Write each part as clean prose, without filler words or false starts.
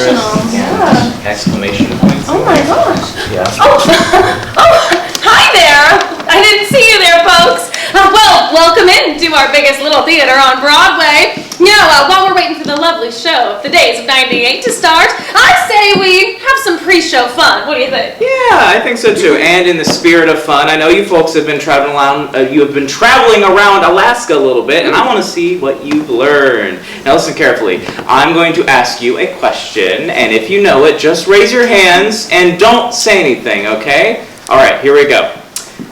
professional. Yeah. Exclamation points. Oh my gosh. Yeah. Oh, hi there. I didn't see you there, folks. Well, welcome in to our biggest little theater on Broadway. You know, while we're waiting for the lovely show of the Days of '98 to start, I say we have some pre-show fun. What do you think? Yeah, I think so too. And in the spirit of fun, I know you folks have been traveling around. Around Alaska a little bit, and I want to see what you've learned. Now, listen carefully. I'm going to ask you a question, and if you know it, just raise your hands and don't say anything. Okay? All right. Here we go.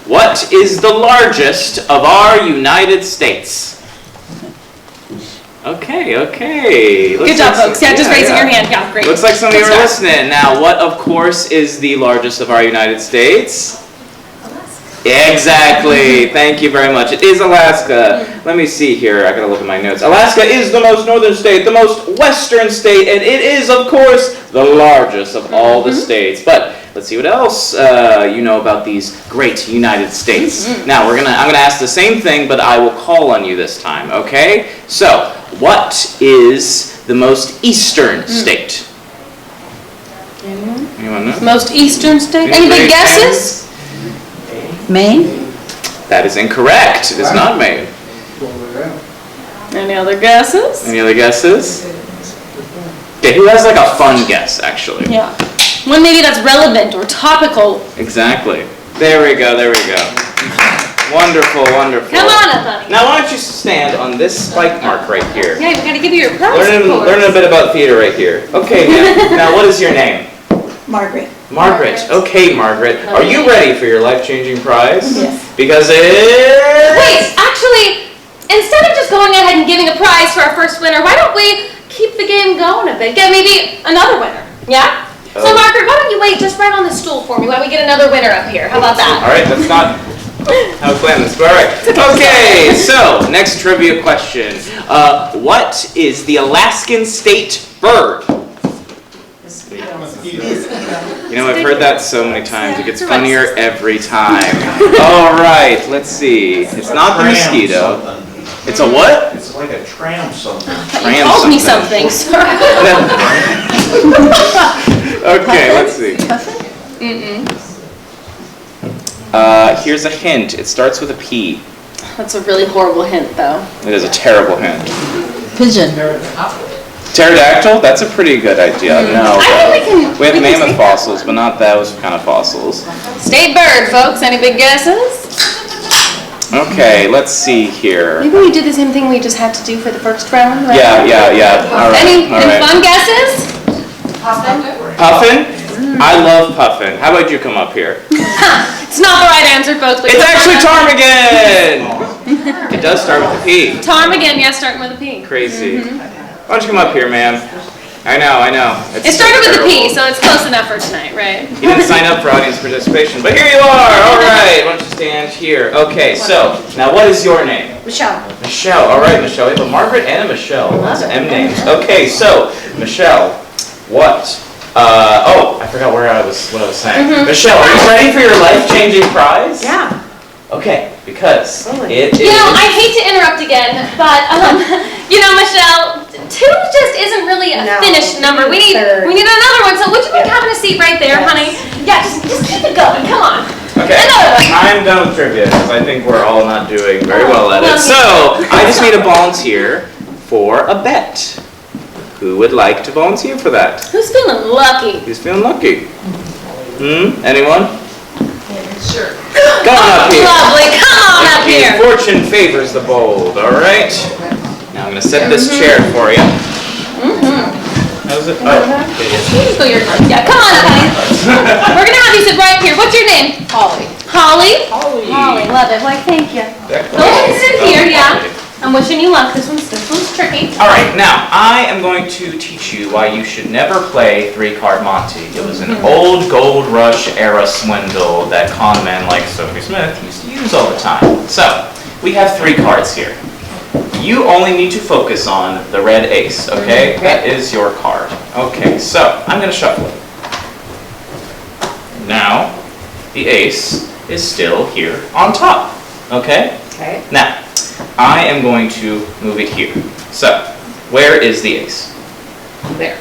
What is the largest of our United States? Okay. Good job, folks. Yeah, just raising your hand. Yeah, great. Looks like some of you are listening. Now, what, of course, is the largest of our United States? Alaska. Exactly. Thank you very much. It is Alaska. Let me see here. I gotta look at my notes. Alaska is the most northern state, the most western state, and it is, of course, the largest of all the states. But let's see what else you know about these great United States. Now, I'm gonna ask the same thing, but I will call on you this time. Okay? So, what is the most eastern state? Anyone know? Most eastern state? Any big guesses? Maine? That is incorrect. It is not Maine. Any other guesses? Any other guesses? Okay, who has like a fun guess, actually? Yeah. One maybe that's relevant or topical. Exactly. There we go. Wonderful. Come on up, honey. Now, why don't you stand on this spike mark right here? Yeah, we gotta give you your prize. Learning a bit about theater right here. Okay, now what is your name? Margaret. Margaret. Okay, Margaret. Are you ready for your life-changing prize? Yes. Because it... Wait, actually, instead of just going ahead and giving a prize for our first winner, why don't we keep the game going a bit? Get maybe another winner. Yeah? So, Margaret, why don't you wait just right on the stool for me while we get another winner up here? How about that? All right, that's not how we planned this, but all right. Okay, so next trivia question. What is the Alaskan state bird? You know, I've heard that so many times. It gets funnier every time. All right, let's see. It's not the mosquito. It's a what? It's like a tram something. You called me something, sorry. Okay, let's see. Here's a hint. It starts with a P. That's a really horrible hint, though. It is a terrible hint. Pigeon. Pterodactyl? That's a pretty good idea. No. I think We have mammoth fossils, but not those kind of fossils. State bird, folks. Any big guesses? Okay, let's see here. Maybe we do the same thing we just had to do for the first round, right? Yeah. All right. Any all right. fun guesses? Puffin? I love puffin. How about you come up here? It's not the right answer, folks. But It's actually ptarmigan! It does start with a P. Ptarmigan, yes, starting with a P. Crazy. Why don't you come up here, ma'am? I know. It started with a P, so it's close enough for tonight, right? You didn't sign up for audience participation, but here you are! All right, why don't you stand here? Okay, so, now what is your name? Michelle. Michelle. All right, Michelle. We have a Margaret and a Michelle. Lots of M names. Okay, so, Michelle, what? I forgot what I was saying. Michelle, are you ready for your life-changing prize? Yeah. Okay, because it is... You know, I hate to interrupt again, but, you know, Michelle, 2 just isn't really a finished number. We need another one, so would you be having a seat right there, honey? Yeah, just keep it going. Come on. Okay, I'm done with trivia because I think we're all not doing very well at it. So, I just need a volunteer for a bet. Who would like to volunteer for that? Who's feeling lucky? Who's feeling lucky? Anyone? Sure. Come on up here. Lovely, come on up here. Fortune favors the bold, all right? Now I'm going to set this chair for you. How's it? Yeah, come on up, honey. We're going to have you sit right here. What's your name? Holly. Holly? Holly, love it. Why, thank you. Go ahead and sit here, yeah. I'm wishing you luck. This one's tricky. All right, now I am going to teach you why you should never play 3-card Monte. It was an old gold rush era swindle that con men like Sophie Smith used to use all the time. So, we have 3 cards here. You only need to focus on the red ace, okay? That is your card. Okay, so I'm going to shuffle it. Now, the ace is still here on top, okay? Okay. Now, I am going to move it here. So, where is the ace? There.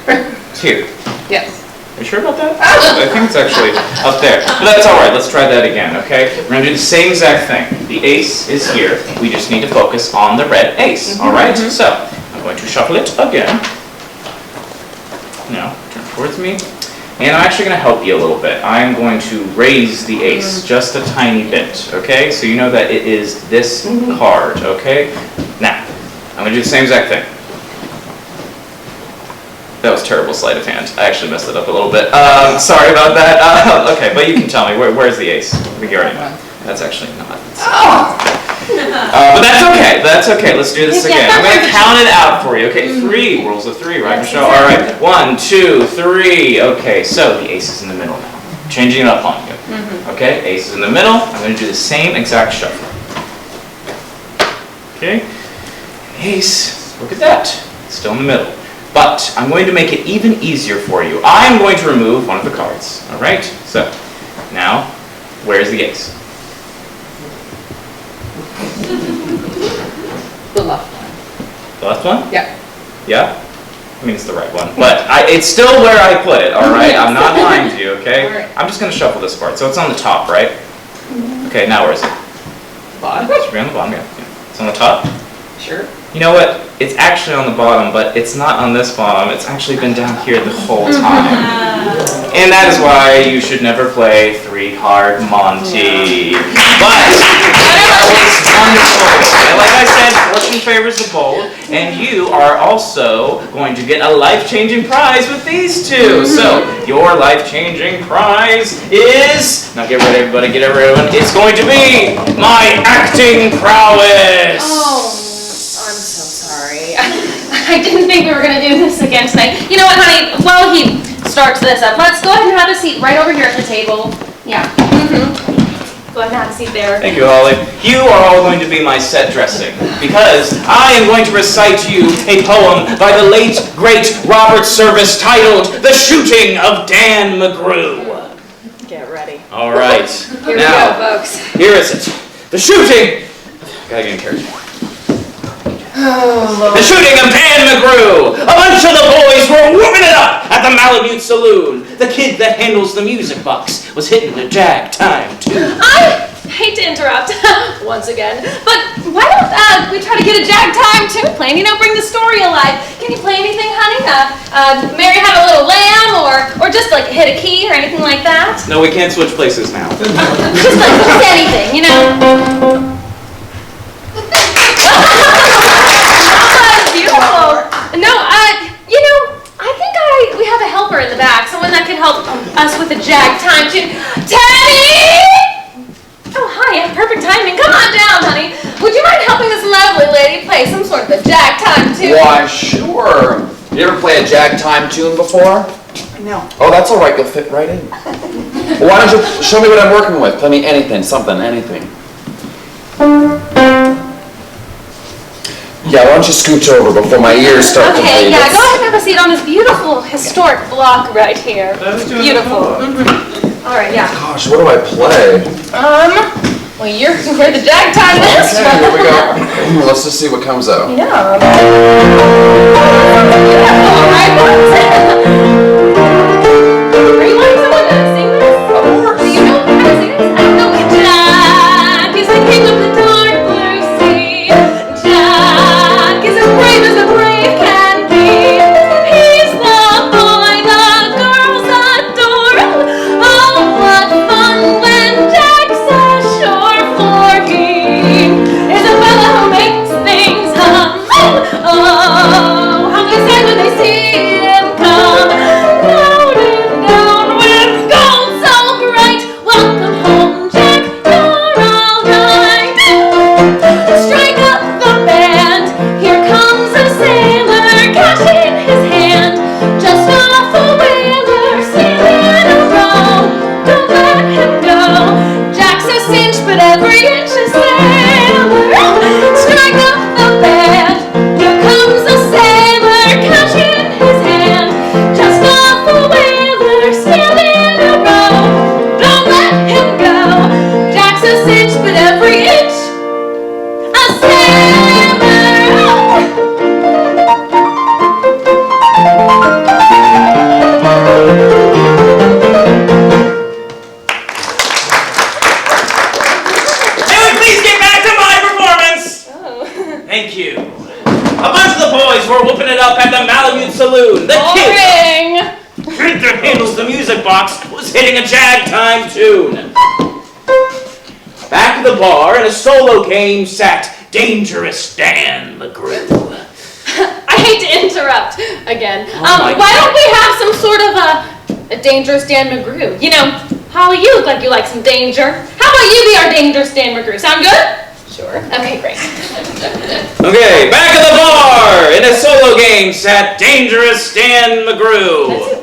It's here. Yes. Are you sure about that? I think it's actually up there. But that's all right. Let's try that again, okay? We're going to do the same exact thing. The ace is here. We just need to focus on the red ace, all right? So, I'm going to shuffle it again. Now, turn towards me. And I'm actually going to help you a little bit. I'm going to raise the ace just a tiny bit, okay? So you know that it is this card, okay? Now, I'm going to do the same exact thing. That was terrible sleight of hand. I actually messed it up a little bit. Sorry about that. Okay, but you can tell me, where's the ace? I think you already know. That's actually not. But that's okay. That's okay. Let's do this again. I'm going to count it out for you. Okay, 3. Rules of 3, right, Michelle? All right. 1, 2, 3. Okay, so the ace is in the middle now. Changing it up on you. Okay, ace is in the middle. I'm going to do the same exact shuffle. Okay. Ace. Look at that. It's still in the middle. But I'm going to make it even easier for you. I'm going to remove one of the cards. All right? So, now, where's the ace? The left one. The left one? Yeah. Yeah? I mean, it's the right one. But it's still where I put it, all right? I'm not lying to you, okay? All right. I'm just going to shuffle this part. So it's on the top, right? Okay, now where is it? Bottom. It should be on the bottom, yeah. It's on the top? Sure. You know what? It's actually on the bottom, but it's not on this bottom. It's actually been down here the whole time. And that is why you should never play 3-card Monty. But that was wonderful. And like I said, fortune favors the bold, and you are also going to get a life-changing prize with these two. So your life-changing prize is, now get ready everybody, get everyone, it's going to be my acting prowess. Oh, I'm so sorry. I didn't think we were going to do this again tonight. You know what, honey? While he starts this up, let's go ahead and have a seat right over here at the table. Yeah. Go ahead and have a seat there. Thank you, Holly. You are all going to be my set dressing, because I am going to recite to you a poem by the late, great Robert Service titled The Shooting of Dan McGrew. Get ready. All right. Here we Now, go, folks. here is it. The shooting. Gotta get in character. The shooting of Dan McGrew. A bunch of the boys were whooping it up at the Malamute Saloon. The kid that handles the music box was hitting the jag time too. I hate to interrupt once again, but why don't we try to get a jag time tune playing? You know, bring the story alive. Can you play anything, honey? Mary had a little lamb, or just like hit a key or anything like that? No, we can't switch places now. Just anything, you know. Beautiful. No, you know, I think we have a helper in the back, someone that can help us with the jag time tune. Teddy! Oh, hi, perfect timing. Come on down, honey. Would you mind helping this lovely lady play some sort of a jag time tune? Why, sure. You ever play a jag time tune before? No. Oh, that's all right. You'll fit right in. Well, why don't you show me what I'm working with? Play me anything, something, anything. Yeah, why don't you scooch over before my ears start to Okay, bleed? yeah, go ahead and have a seat on this beautiful historic block right here. Beautiful. All right, yeah. Gosh, what do I play? Well, you're where the jag time is. Okay, here we go. Let's just see what comes out. Yeah. All right, are you wanting someone to sing this? Of course. Do you know how to sing this? I know Jack is the king of the dark blue sea. Jack is as brave as a brave can be. He's the boy the girls adore. Oh, what fun when Jack's ashore, for he is a fella who makes things hum. Oh, how they say when they see him come. Loaded down with gold so bright. Welcome home, Jack, you're all right. Strike up the band. Here comes a sailor, cash in his hand. Just off a whaler, sailing a row. Don't let him go. Jack's a cinch, but every inch is sailor. Strike up the band. Here comes a sailor, cash in his hand. Just off a whaler, sailing a row. Don't let him go. Jack's a cinch, but every inch a sailor. Thank you. A bunch of the boys were whooping it up at the Malamute Saloon. The Boring! kid that handles the music box was hitting a jag-time tune. Back at the bar in a solo game sat Dangerous Dan McGrew. I hate to interrupt again. my Why don't we have some sort of a Dangerous Dan McGrew? You know, Holly, you look like you like some danger. How about you be our Dangerous Dan McGrew? Sound good? Sure. Okay, great. Okay, back at the bar in a solo game sat Dangerous Dan McGrew.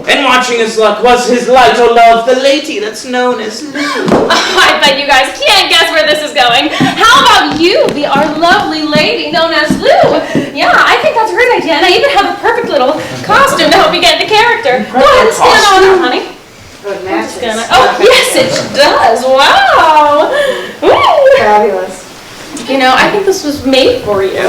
And watching his luck was his light o' love, the lady that's known as Lou. I bet you guys can't guess where this is going. How about you be our lovely lady known as Lou? Yeah, I think that's a great idea, and I even have a perfect little costume to help you get into character. Go ahead and stand on up, honey. Oh, yes, it does. Wow. Ooh. Fabulous. You know, I think this was made for you.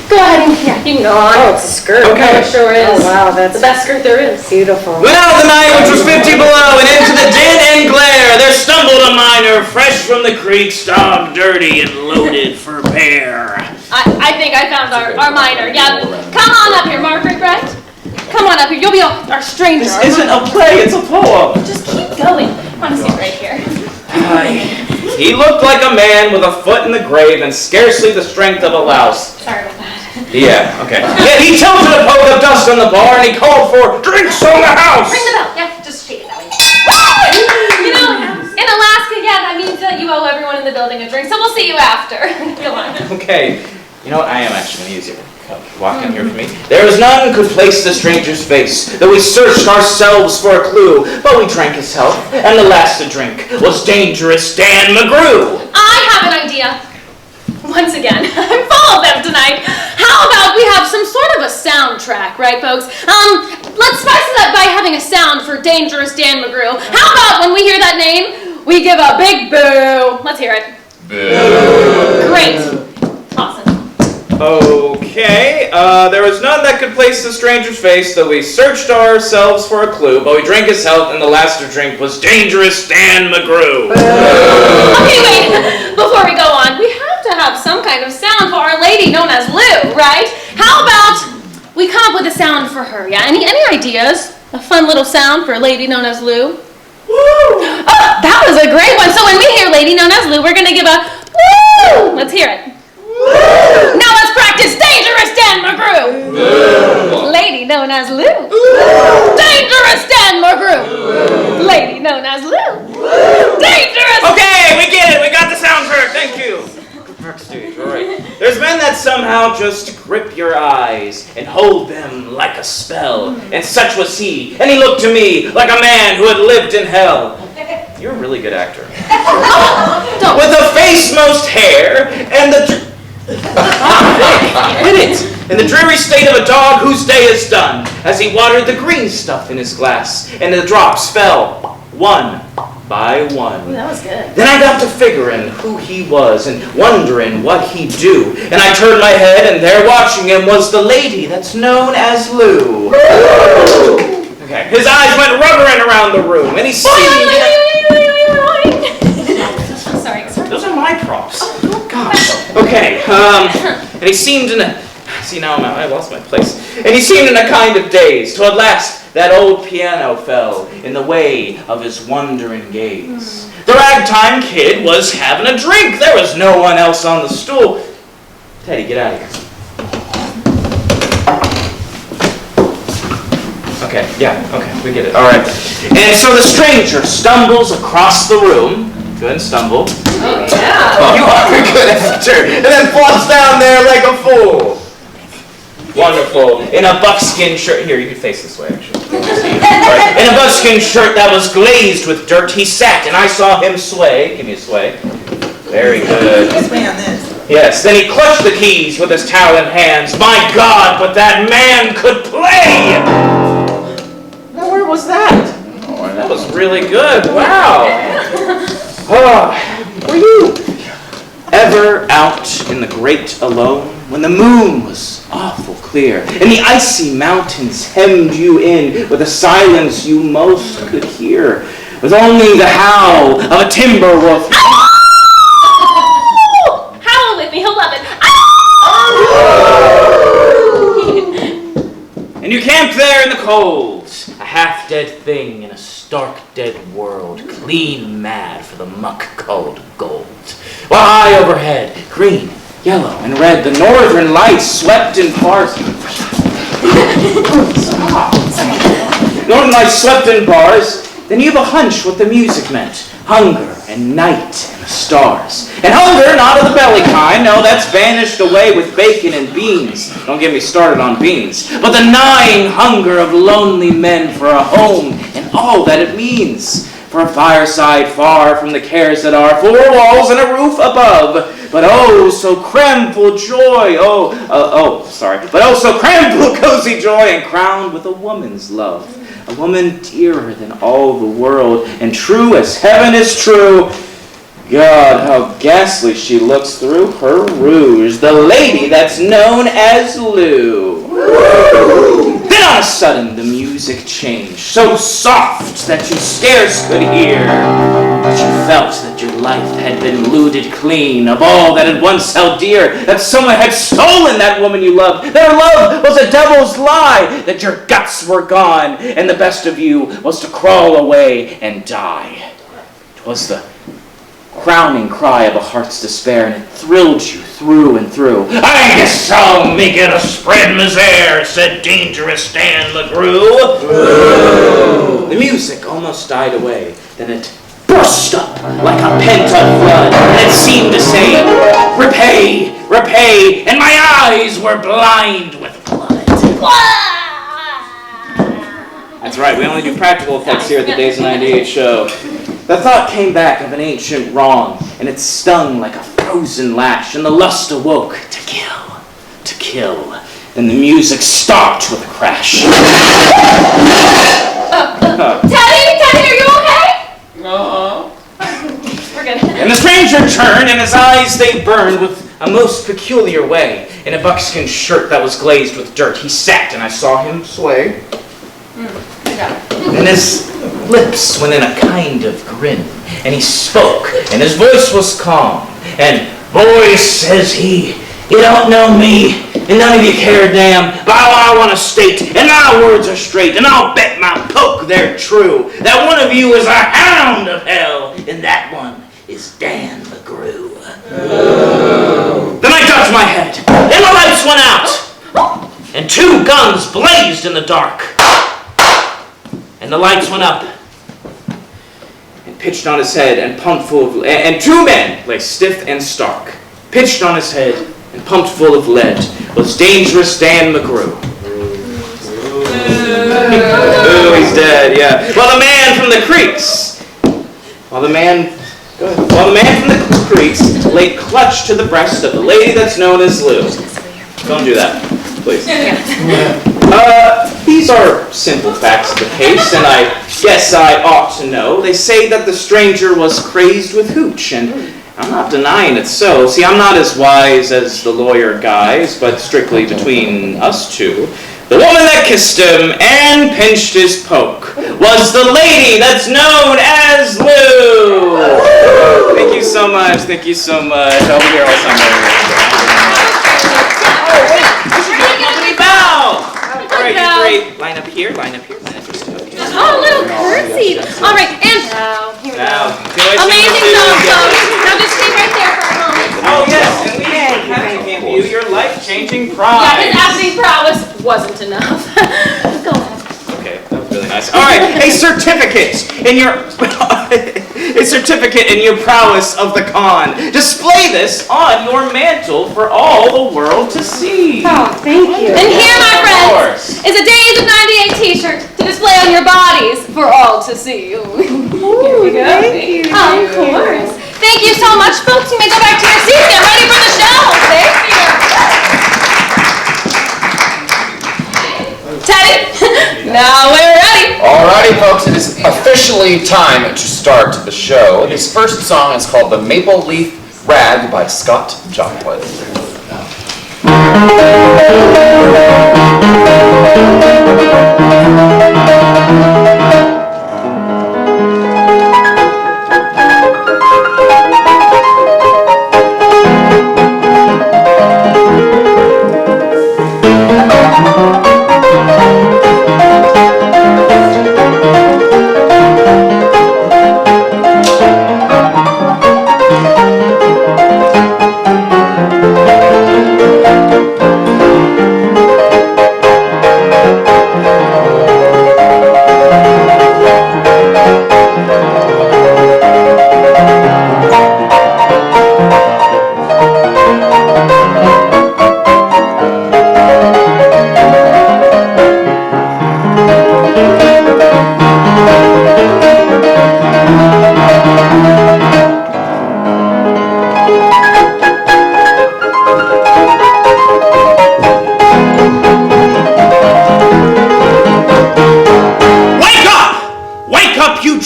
Go ahead and you can go on. Oh, it's a skirt. Okay. It sure is. Oh, wow, that's the best skirt there is. beautiful. Went out the night which was 50 below, and into the din and glare there stumbled a miner, fresh from the creek, starved, dirty, and loaded for bear. I think I found our miner. Yeah, come on up here, Margaret, right? Come on up here. You'll be our stranger. This isn't a play, it's a poem. Just keep going. I want to sit right here. He looked like a man with a foot in the grave and scarcely the strength of a louse. Sorry about that. Yeah, okay. Yet he tilted a poke of dust on the bar and he called for drinks on the house. Ring the bell. Yeah, just shake it that way. You know, in Alaska, yeah, that means that you owe everyone in the building a drink, so we'll see you after. Go on. Okay, you know what? I am actually going to use your cup. Walk in here for me. There was none could place the stranger's face, though we searched ourselves for a clue, but we drank his health, and the last to drink was Dangerous Dan McGrew. I have an idea. Once again, I'm full of them tonight. How about we have some sort of a soundtrack, right, folks? Let's spice it up by having a sound for Dangerous Dan McGrew. How about when we hear that name, we give a big boo? Let's hear it. Boo. Great. Awesome. Okay, there was none that could place the stranger's face, though we searched ourselves for a clue, but we drank his health, and the last to drink was Dangerous Dan McGrew. Okay, wait. Before we go on, we have to have some kind of sound for our lady known as Lou, right? How about we come up with a sound for her, yeah? Any ideas? A fun little sound for a lady known as Lou? Woo! Oh, that was a great one. So when we hear lady known as Lou, we're going to give a woo! Let's hear it. Woo! Now let's practice Dangerous Dan McGrew. Woo! Lady known as Lou. Woo! Dangerous Dan McGrew. Woo! Lady known as Lou. Woo! Dangerous. Okay, we get it. We got the sound for it. Thank you. Backstage, all right. There's men that somehow just grip your eyes and hold them like a spell. And such was he. And he looked to me like a man who had lived in hell. You're a really good actor. With the face most hair and the... Hit it! In the dreary state of a dog whose day is done, as he watered the green stuff in his glass, and the drops fell one by one. Ooh, that was good. Then I got to figuring who he was and wondering what he'd do. And I turned my head, and there watching him was the lady that's known as Lou. Okay, his eyes went rubbering around the room, and he seemed... Sorry. Those are my props. Gosh. Okay, and he seemed in a... See, now I lost my place. And he seemed in a kind of daze, till at last that old piano fell in the way of his wondering gaze. The ragtime kid was having a drink. There was no one else on the stool. Teddy, get out of here. Okay, yeah, okay, we get it. All right. And so the stranger stumbles across the room. Go ahead and stumble. Oh, yeah. Oh, you are a good actor. And then flops down there like a fool. Wonderful. In a buckskin shirt. Here, you can face this way, actually. Right. In a buckskin shirt that was glazed with dirt, he sat, and I saw him sway. Give me a sway. Very good. Sway on this. Yes, then he clutched the keys with his taloned hands. My God, but that man could play! Now, where was that? Oh, that was really good. Wow. Oh, were you ever out in the great alone when the moon was awful clear and the icy mountains hemmed you in with a silence you most could hear, with only the howl of a timber wolf? Howl with me, he'll love it. you camped there in the cold, a half-dead thing in a stark dead world, clean mad for the muck called gold. While high overhead, green, yellow, and red, the northern lights swept in bars. Northern lights swept in bars. Then you've a hunch what the music meant. Hunger and night and the stars. And hunger, not of the belly kind, no, that's vanished away with bacon and beans. Don't get me started on beans. But the gnawing hunger of lonely men for a home and all that it means. For a fireside far from the cares that are, 4 walls and a roof above. But oh, so cramful joy, but oh, so cramful cozy joy and crowned with a woman's love. A woman dearer than all the world, and true as heaven is true. God, how ghastly she looks through her rouge, the lady that's known as Lou. Then on a sudden the music changed, so soft that you scarce could hear. But you felt that your life had been looted clean of all that had once held dear, that someone had stolen that woman you loved, that her love was a devil's lie, that your guts were gone, and the best of you was to crawl away and die. 'Twas the crowning cry of a heart's despair, and it thrilled you through and through. I guess I'll make it a spread misere, said dangerous Dan McGrew. The music almost died away, then it burst up like a pent-up flood, and it seemed to say, repay, repay, and my eyes were blind with blood. That's right, we only do practical effects here at the Days of 98 show. The thought came back of an ancient wrong, and it stung like a frozen lash, and the lust awoke to kill, to kill. Then the music stopped with a crash. Teddy, are you okay? We're good. And the stranger turned, and his eyes they burned with a most peculiar way. In a buckskin shirt that was glazed with dirt, he sat, and I saw him sway. And his lips went in a kind of grin, and he spoke, and his voice was calm. And boys, says he, you don't know me, and none of you care a damn, but I want to state, and my words are straight, and I'll bet my poke they're true, that one of you is a hound of hell, and that one is Dan McGrew. Then I ducked my head, and the lights went out, and 2 guns blazed in the dark. And the lights went up, and pitched on his head, and pumped full of, and 2 men lay stiff and stark. Pitched on his head, and pumped full of lead, was dangerous Dan McGrew. Ooh, he's dead, yeah. While the man from the creeks lay clutched to the breast of the lady that's known as Lou. Don't do that, please. These are simple facts of the case, and I guess I ought to know. They say that the stranger was crazed with hooch, and I'm not denying it's so. See, I'm not as wise as the lawyer guys, but strictly between us two. The woman that kissed him and pinched his poke was the lady that's known as Lou. Thank you so much. Thank you so much. I'll be here all summer. Company bow. All right, you great. Line up here. Line up here. Line up here. Oh, little curtsy. All right, and now, here we go. Now, Amazing song, folks. Now just stay right there for a moment. Oh, yes, and we can give you your life-changing prize. Yeah, his acting prowess wasn't enough. Go ahead. Okay, that was really nice. All right, a certificate in your prowess of the con. Display this on your mantle for all the world to see. Oh, thank you. And here, my friends, is a Days of 98 t-shirt to display on your bodies for all to see. Here we go. Thank you. Of course. Thank you so much, folks. You may go back to your seats. Get ready for the show. Thank you. Teddy, now we're ready. Alrighty, folks, it is officially time to start the show. This first song is called The Maple Leaf Rag by Scott Joplin.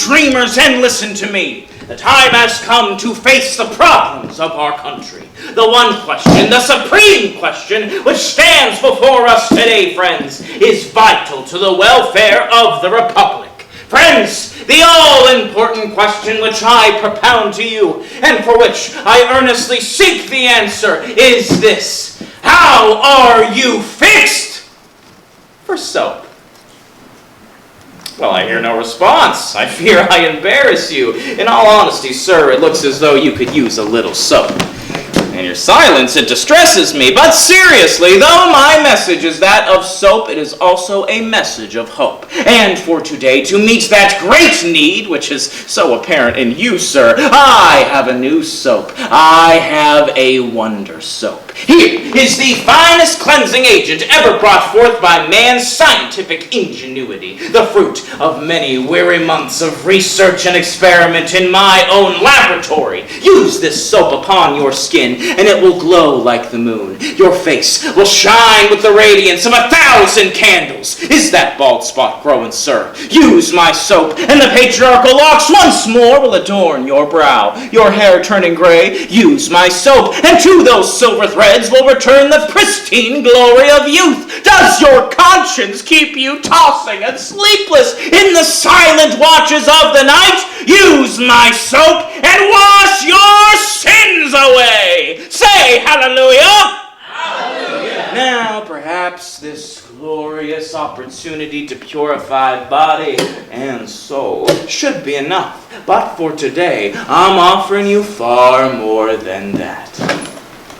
Dreamers, and listen to me. The time has come to face the problems of our country. The one question, the supreme question, which stands before us today, friends, is vital to the welfare of the Republic. Friends, the all-important question which I propound to you, and for which I earnestly seek the answer, is this: how are you fixed for soap? Well, I hear no response. I fear I embarrass you. In all honesty, sir, it looks as though you could use a little soap. And your silence, it distresses me. But seriously, though my message is that of soap, it is also a message of hope. And for today, to meet that great need, which is so apparent in you, sir, I have a new soap. I have a wonder soap. Here is the finest cleansing agent ever brought forth by man's scientific ingenuity, the fruit of many weary months of research and experiment in my own laboratory. Use this soap upon your skin, and it will glow like the moon. Your face will shine with the radiance of 1,000 candles. Is that bald spot growing, sir? Use my soap, and the patriarchal locks once more will adorn your brow. Your hair turning gray, use my soap, and to those silver threads will return the pristine glory of youth. Does your conscience keep you tossing and sleepless in the silent watches of the night? Use my soap and wash your sins away. Say hallelujah. Hallelujah. Now, perhaps this glorious opportunity to purify body and soul should be enough. But for today, I'm offering you far more than that.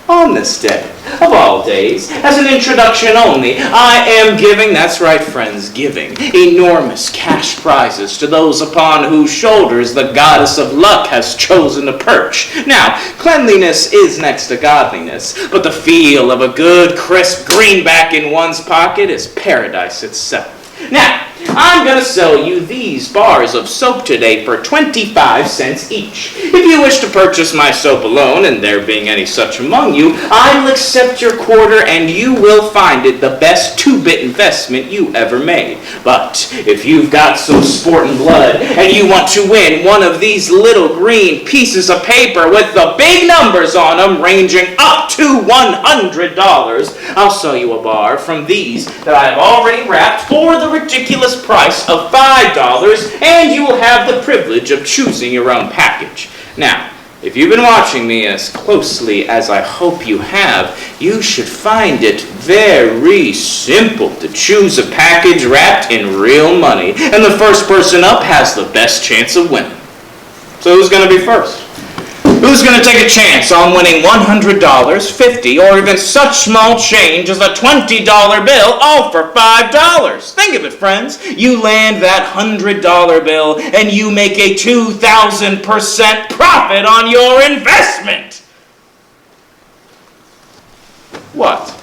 On this day, of all days, as an introduction only, I am giving, that's right friends, giving enormous cash prizes to those upon whose shoulders the goddess of luck has chosen to perch. Now, cleanliness is next to godliness, but the feel of a good crisp greenback in one's pocket is paradise itself. Now, I'm going to sell you these bars of soap today for 25 cents each. If you wish to purchase my soap alone, and there being any such among you, I will accept your quarter and you will find it the best two-bit investment you ever made. But if you've got some sporting blood and you want to win one of these little green pieces of paper with the big numbers on them ranging up to $100, I'll sell you a bar from these that I've already wrapped for the ridiculous price of $5, and you will have the privilege of choosing your own package. Now, if you've been watching me as closely as I hope you have, you should find it very simple to choose a package wrapped in real money, and the first person up has the best chance of winning. So who's going to be first? Who's going to take a chance on winning $100, $50, or even such small change as a $20 bill, all for $5? Think of it, friends. You land that $100 bill and you make a 2,000% profit on your investment. What?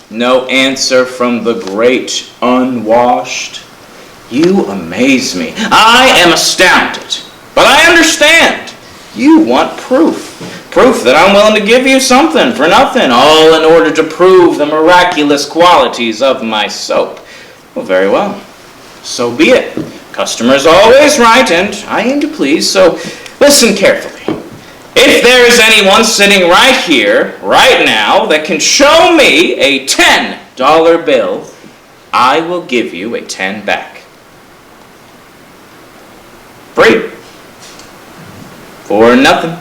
No answer from the great unwashed? You amaze me. I am astounded. But I understand. You want proof. Proof that I'm willing to give you something for nothing, all in order to prove the miraculous qualities of my soap. Well, very well. So be it. Customer's always right, and I aim to please, so listen carefully. If there is anyone sitting right here, right now, that can show me a $10 bill, I will give you a 10 back. Free. For nothing.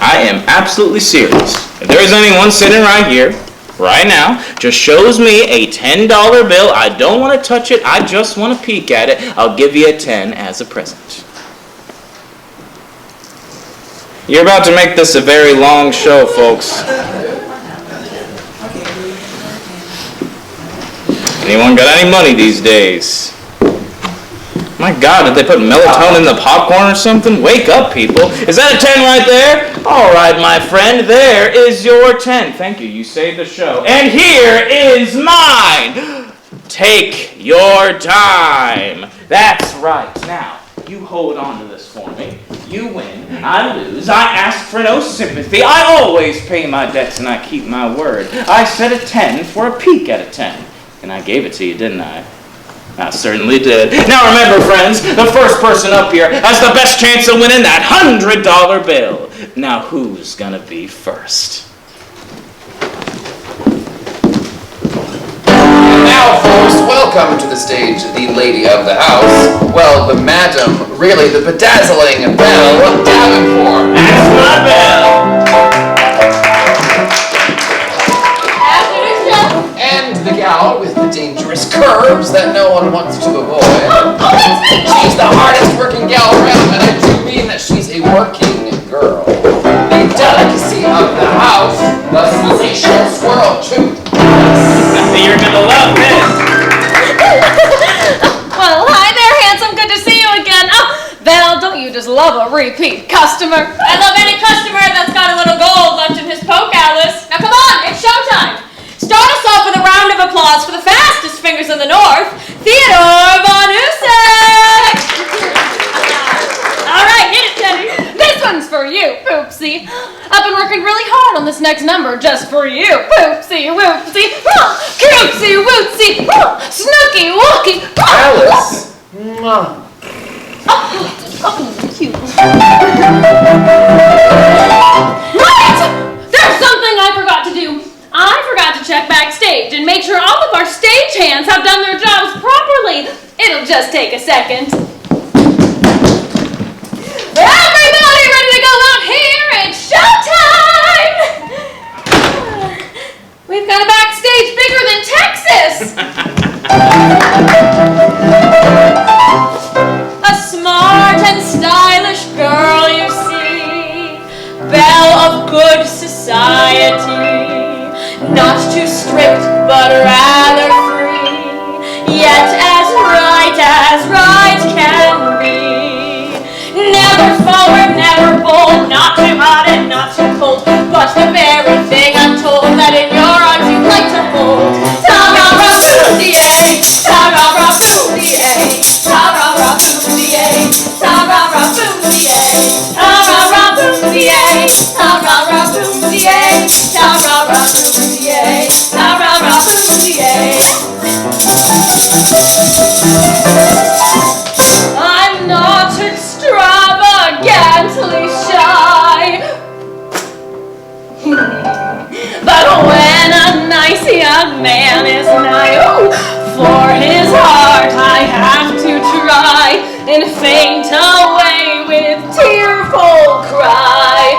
I am absolutely serious. If there is anyone sitting right here, right now, just shows me a $10 bill, I don't want to touch it, I just want to peek at it, I'll give you a 10 as a present. You're about to make this a very long show, folks. Anyone got any money these days? My God, did they put melatonin in the popcorn or something? Wake up, people. Is that a 10 right there? All right, my friend, there is your 10. Thank you, you saved the show. And here is mine. Take your time. That's right. Now, you hold on to this for me. You win, I lose, I ask for no sympathy. I always pay my debts and I keep my word. I said a 10 for a peek at a 10. And I gave it to you, didn't I? I certainly did. Now remember, friends, the first person up here has the best chance of winning that $100 bill. Now who's gonna be first? Now, folks, welcome to the stage the lady of the house. Well, the madam, really the bedazzling Belle Davenport. That's my bell. Afternoon, Chef. And the gal with the dangerous curves that no one wants to avoid. Oh, that's me. She's the hardest working gal around, and I do mean that she's a working girl. The delicacy of the house, the sensational squirrel tooth. You're gonna love this. Well, hi there, handsome. Good to see you again. Oh, Val, don't you just love a repeat customer? I love any customer that's got a little gold left in his poke, Alice. Now come on, it's showtime. Start us off with a round of applause for the fastest fingers in the north, Theodore Von Usek. All right, hit it, Teddy. This one's for you, Poopsie. I've been working really hard on this next number just for you, Poopsie, Whoopsie, Cutesy, Wootsy, Snooky, Wookie. Alice. Mwah. Cute. Right! There's something I forgot to do. I forgot to check backstage and make sure all of our stage hands have done their jobs properly. It'll just take a second. Everybody ready to go out here? It's showtime! We've got a backstage bigger than Texas! A smart and stylish girl, you see, belle of good society, not too strict but rather free, yet as right can be. Never forward, never bold, not too hot and not too cold, but the very thing I'm told that in your arms you'd like to hold. Ta-ra-ra-boom-dee-ay, ta-ra-ra-boom-dee-ay, ta-ra-ra-boom-dee-ay, ta-ra-ra-boom-dee-ay, ta-ra-ra-boom-dee-ay, ta-ra-ra-boom-dee-ay, ta-ra-ra-boom-dee-ay, ta-ra-ra-boom-dee-ay. I'm not extravagantly shy, but when a nice young man is nigh, ooh, for his heart I have to try and faint away with tearful cry.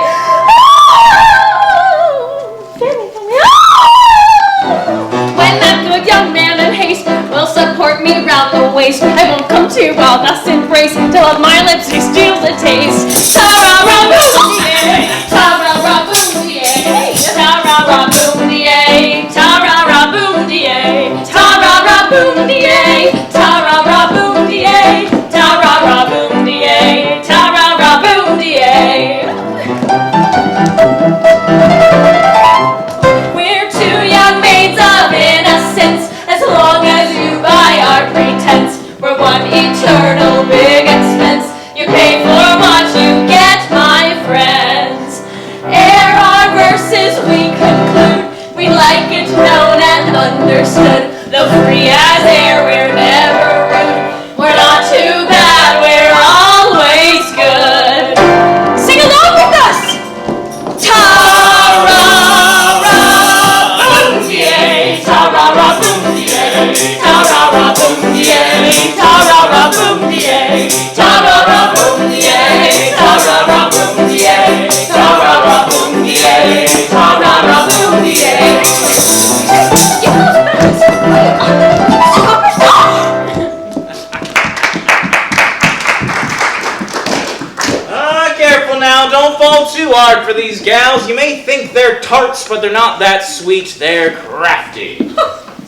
When that good young man in haste will support me round the waist, I won't come to while thus embrace till of my lips he steals a taste. Ta-ra-ra-boom-dee-ay, ta-ra-ra-boom-dee-ay, ta-ra-ra-boom-dee-ay, ta-ra-ra-boom-dee-ay, ta-ra-ra-boom-dee-ay, ta-ra-ra-boom-dee-ay, ta-ra-ra-boom-dee-ay, ta-ra-ra-boom-dee-ay. We're two young maids of innocence, as long as you buy our pretense. We're one eternal big expense. You pay for what you get, my friends. Ere our verses we conclude, we like it known and understood. Though free as air, we're never rude. We're not too bad, we're always good. Sing along with us! Ta-ra-ra-boom-dee-ay, ta-ra-ra-boom-dee-ay, ta-ra-ra-boom-dee-ay, ta-ra-ra-boom-dee-ay, ta-ra-ra-boom-dee-ay, ta-ra-ra-boom-dee-ay, ta-ra-ra-boom-dee-ay, ta-ra-ra-boom-dee-ay. Careful now, don't fall too hard for these gals. You may think they're tarts, but they're not that sweet. They're crafty.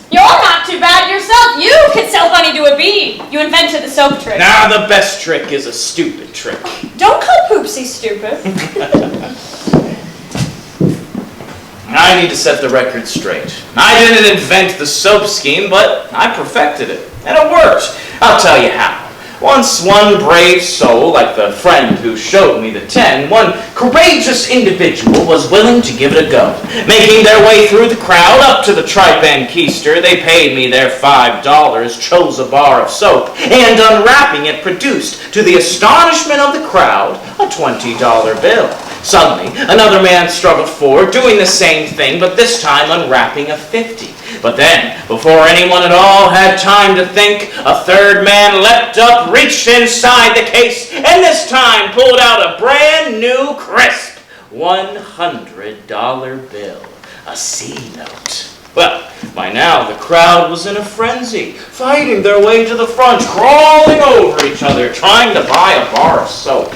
You're not too bad yourself. You could sell honey to a bee. You invented the soap trick. Now the best trick is a stupid trick. Don't call Poopsie stupid. I need to set the record straight. I didn't invent the soap scheme, but I perfected it. And it worked. I'll tell you how. Once one brave soul, like the friend who showed me the 10, one courageous individual was willing to give it a go. Making their way through the crowd up to the tripe and keister, they paid me their $5, chose a bar of soap, and unwrapping it produced, to the astonishment of the crowd, a $20 bill. Suddenly, another man struggled forward, doing the same thing, but this time unwrapping a 50. But then, before anyone at all had time to think, a third man leapt up, reached inside the case, and this time pulled out a brand new, crisp $100 bill. A C note. Well, by now the crowd was in a frenzy, fighting their way to the front, crawling over each other, trying to buy a bar of soap.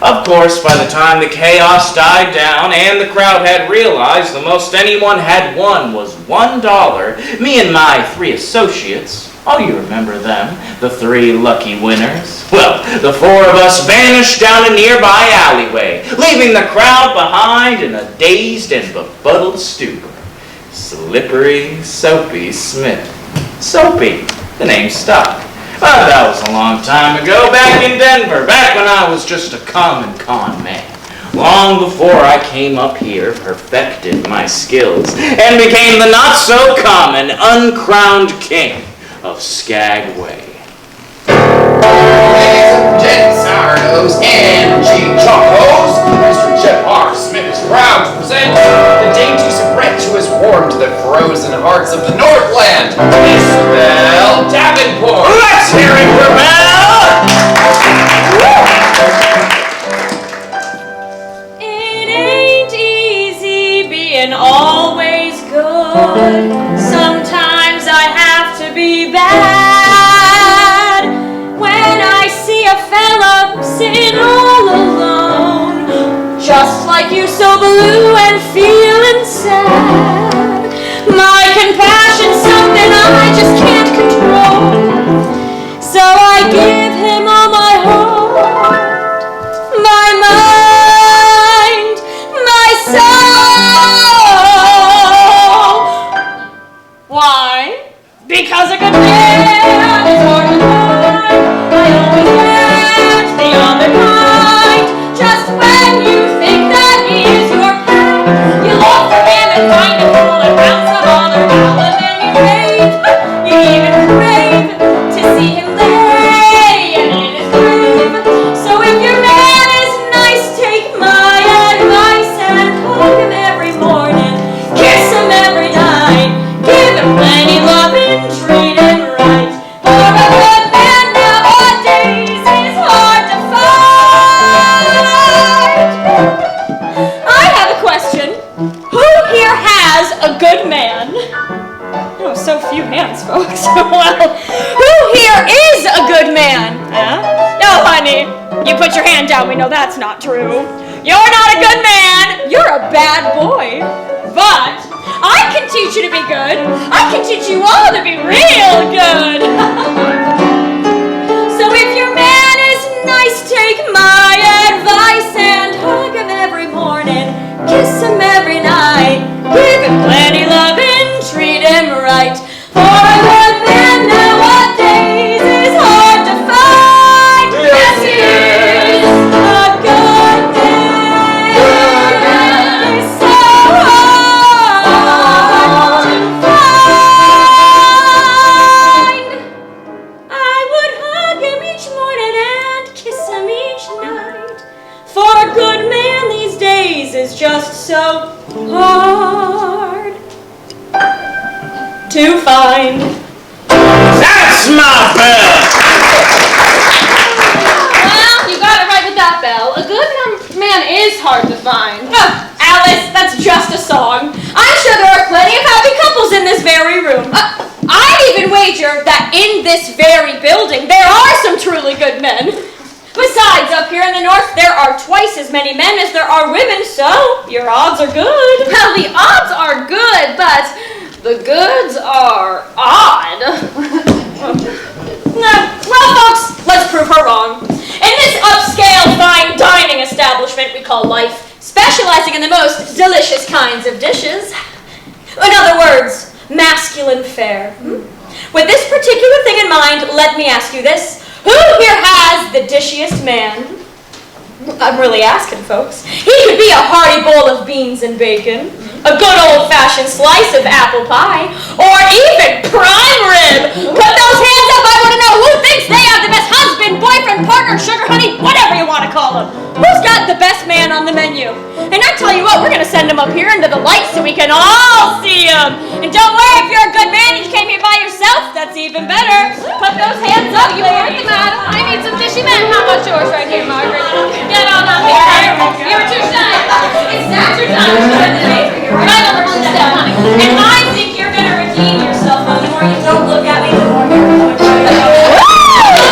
Of course, by the time the chaos died down and the crowd had realized the most anyone had won was $1, me and my 3 associates, oh, you remember them, the 3 lucky winners? Well, the 4 of us vanished down a nearby alleyway, leaving the crowd behind in a dazed and befuddled stupor. Slippery, Soapy Smith. Soapy, the name stuck. But that was a long time ago, back in Denver, back when I was just a common con man. Long before I came up here, perfected my skills, and became the not-so-common, uncrowned king of Skagway. Ladies and gents, sourdoughs and chocos, Mr. Jeff R. Smith is proud to present the dainty soubrette who has warmed the frozen hearts of the Northland, Isabel Davenport. Let's hear it for Belle! It ain't easy being always good. Sometimes I have to be bad. When I see a fella sitting all alone, just like you, so blue and feeling sad, my compassion's something I just can't control. So I give him all my heart, my mind, my soul. Why? Because a good man is hard to find. I always get the other kind. Just when you think that he is your pal, you look for him and find him fooling around some other gal, and then you rave, you even crave to see him lay and in his grave. So if your man is nice, take my advice and hug him every morning, kiss him every night, give him plenty love and treat him right. For a good man nowadays is hard to find. I have a question. Who here has a good man? Oh, so few hands, folks. Well, who here is a good man? Huh? No, honey. You put your hand down. We know that's not true. You're not a good man. You're a bad boy. But I can teach you to be good. I can teach you all to be real good. So if your man is nice, take my advice and hug him every morning, kiss him every night, give him plenty love and treat him right. For a good man nowadays is hard to find. Yes, he is a good man. He's so hard to find. I would hug him each morning and kiss him each night. For a good man these days is just so hard to find. That's my bell! Well, you got it right with that, Belle. A good man is hard to find. Alice, that's just a song. I'm sure there are plenty of happy couples in this very room. I'd even wager that in this very building there are some truly good men. Besides, up here in the north, there are twice as many men as there are women, so your odds are good. Well, the odds are good, but the goods are odd. Well, folks, let's prove her wrong. In this upscale, fine dining establishment we call life, specializing in the most delicious kinds of dishes. In other words, masculine fare. With this particular thing in mind, let me ask you this. Who here has the dishiest man? I'm really asking, folks. He could be a hearty bowl of beans and bacon, a good old-fashioned slice of apple pie, or even prime rib. Put those hands up. I want to know who thinks they have the best husband, boyfriend, partner, sugar honey, whatever you want to call him. Who's got the best man on the menu? And I tell you what, we're going to send him up here into the light so we can all see him. And don't worry, if you're a good man and you came here by yourself, that's even better. Put those hands up, You heard the madam. I need some dishy men. How about yours right here, Margaret? Get on up here. You were too shy. It's not your time. Right on the one step, honey. And I think you're going to redeem yourself, honey. The more you don't look at me, the more you're going to.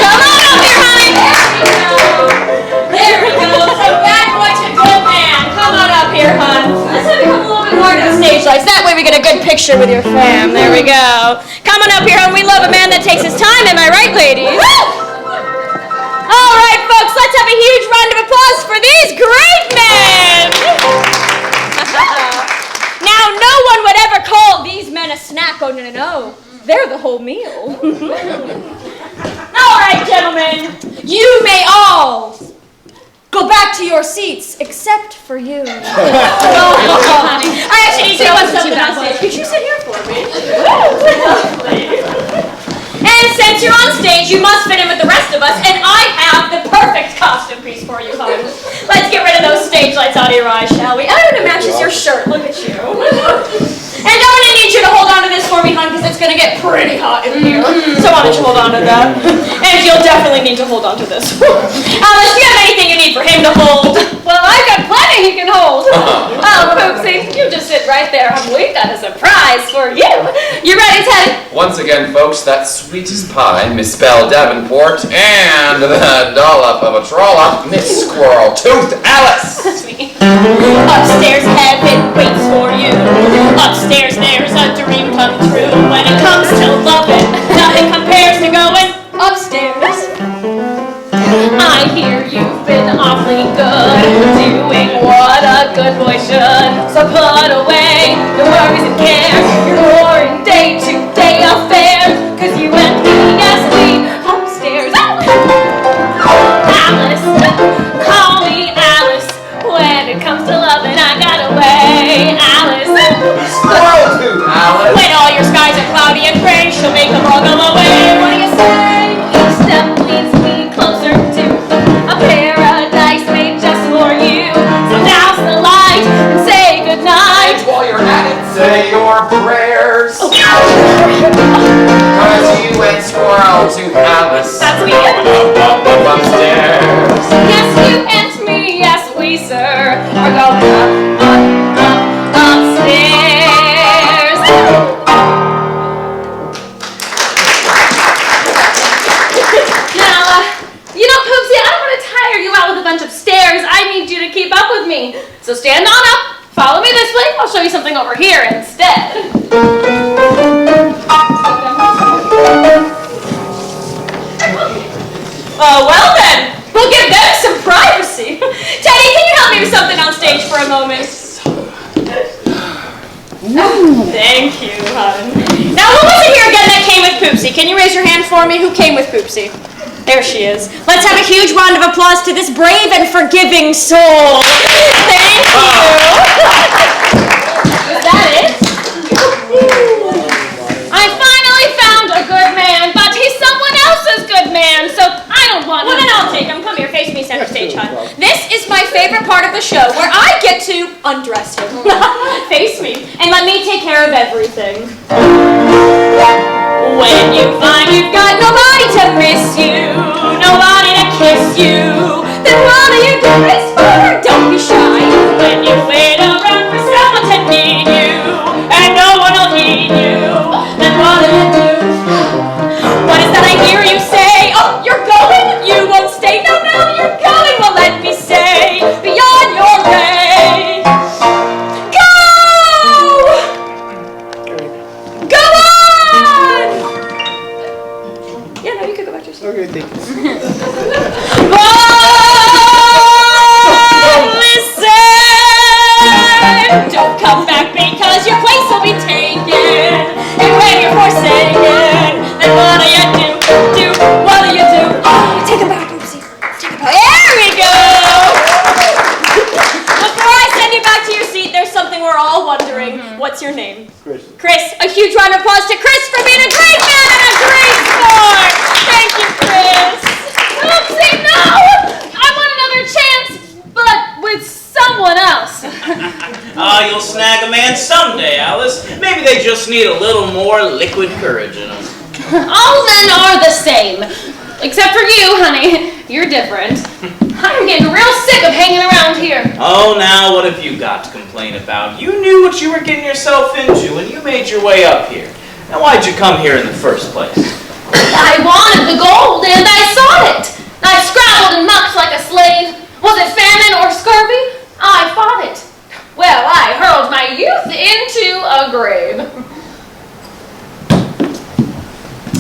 Come on up here, honey. There we go. So bad boy to good man. Come on up here, hon. Let's have you come a little bit more to the stage lights. That way we get a good picture with your fam. There we go. Come on up here, hon. We love a man that takes his time. Am I right, ladies? All right, folks. Let's have a huge round of applause for these great men. Now, no one would ever call these men a snack. Oh, no, no, no. They're the whole meal. All right, gentlemen. You may all go back to your seats, except for you. I actually need to know something on stage. Could you sit here for me? And since you're on stage, you must fit in with the rest of us, and I have the perfect costume piece for you, hon. Let's get rid of those stage lights out of your eyes, shall we? And it matches your shirt. Look at you. And I'm going to need you to hold on to this for me, hon, because it's going to get pretty hot in here. So why don't you hold on to that? And you'll definitely need to hold on to this. Alice, do you have anything you need for him to hold? Well, I've got plenty he can hold. Oh, Poopsie, you just sit right there. We've got a surprise for you. You ready, Teddy? Once again, folks, that sweet as pie, Miss Belle Davenport, and the dollop of a trollop, Miss Squirrel Tooth Alice. That's me. Upstairs, heaven waits for you. Upstairs, there's a dream come true. When it comes to loving, nothing compares to going upstairs. I hear you've been awfully good, doing what a good boy should. So put away your worries and cares, your boring day-to-day affairs. 'Cause you and me, yes, we upstairs. Alice, call me Alice. When it comes to loving, I got away. Alice, Squirrel Tooth Alice. when all your skies are cloudy and gray, she'll make them all go away. What do you say? Each step leads me closer to a paradise made just for you. So douse the light and say goodnight. While you're at it, say your prayers. Oh. 'Cause you and Squirrel Tooth Alice That's me. up upstairs. Yes, you and me, yes, we, sir, are going up upstairs. Now, you know, Poopsie, I don't want to tire you out with a bunch of stairs. I need you to keep up with me. So stand on up, follow me this way. I'll show you something over here instead. Well then, we'll give them some privacy. Teddy, can you help me with something on stage for a moment? Thank you, hon. Now, who was it here again that came with Poopsie? Can you raise your hand for me? Who came with Poopsie? There she is. Let's have a huge round of applause to this brave and forgiving soul. Thank you. Is that it? I finally found a good man, but he's someone else's good man, so I don't want him. Well, then I'll take him. Come here, face me center stage, hon. This is my favorite part of the show, where I get to undress him. Face me, and let me take care of everything. When you find you've got nobody to miss you, nobody to kiss you, then what do you do this for? Don't be shy. When you wait around for someone to need you, and no one will heed you, then what do you do? What is that I hear you say? Oh, you're going? You won't stay? No, no, you're going. Well, let me say, beyond your way. Go! Go on! Yeah, no, you could go back to your seat. Okay, thank you. Bye! your name? Chris. Chris. A huge round of applause to Chris for being a great man and a great sport. Thank you, Chris. Oopsie, no! I want another chance, but with someone else. You'll snag a man someday, Alice. Maybe they just need a little more liquid courage in them. All men are the same. Except for you, honey. You're different. I'm getting real sick of hanging around here. Oh, now what have you got to complain about? You knew what you were getting yourself into when you made your way up here. Now why'd you come here in the first place? I wanted the gold, and I sought it. I scrabbled and mucked like a slave. Was it famine or scurvy? I fought it. Well, I hurled my youth into a grave.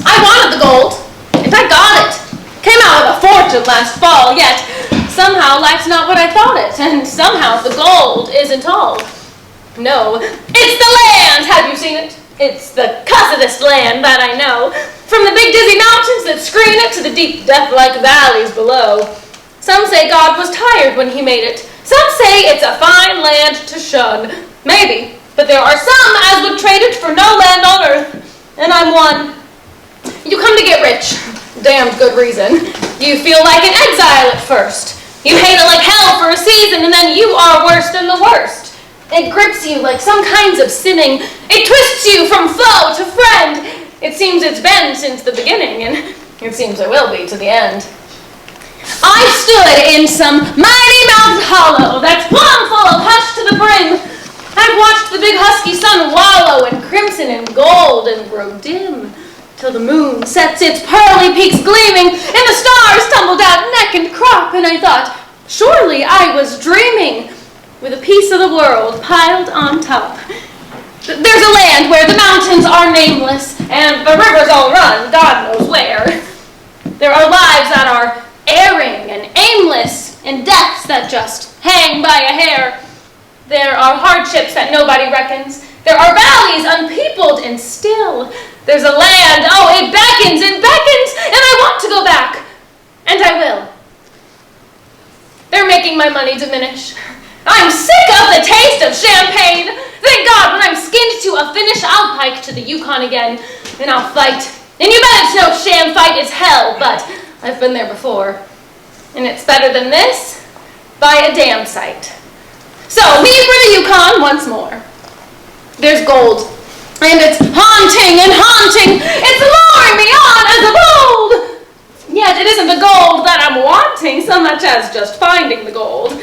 I wanted the gold, and I got it. Came out with a fortune last fall, yet somehow life's not what I thought it, and somehow the gold isn't all. No, it's the land! Have you seen it? It's the cussedest land that I know. From the big dizzy mountains that screen it to the deep death-like valleys below. Some say God was tired when he made it. Some say it's a fine land to shun. Maybe, but there are some as would trade it for no land on earth. And I'm one. You come to get rich. Damned good reason. You feel like an exile at first. You hate it like hell for a season, and then you are worse than the worst. It grips you like some kinds of sinning. It twists you from foe to friend. It seems it's been since the beginning, and it seems it will be to the end. I stood in some mighty mountain hollow that's plumb full of hush to the brim. I've watched the big husky sun wallow in crimson and gold and grow dim, till the moon sets its pearly peaks gleaming, and the stars tumble down neck and crop, and I thought, surely I was dreaming, with a piece of the world piled on top. There's a land where the mountains are nameless, and the rivers all run God knows where. There are lives that are erring and aimless, and deaths that just hang by a hair. There are hardships that nobody reckons. There are valleys unpeopled and still. There's a land, oh, it beckons and beckons, and I want to go back. And I will. They're making my money diminish. I'm sick of the taste of champagne. Thank God, when I'm skinned to a finish, I'll hike to the Yukon again, and I'll fight. And you bet it's no sham fight, it's hell, but I've been there before. And it's better than this by a damn sight. So, me for the Yukon once more. There's gold, and it's haunting and haunting. It's luring me on as of old. Yet it isn't the gold that I'm wanting so much as just finding the gold.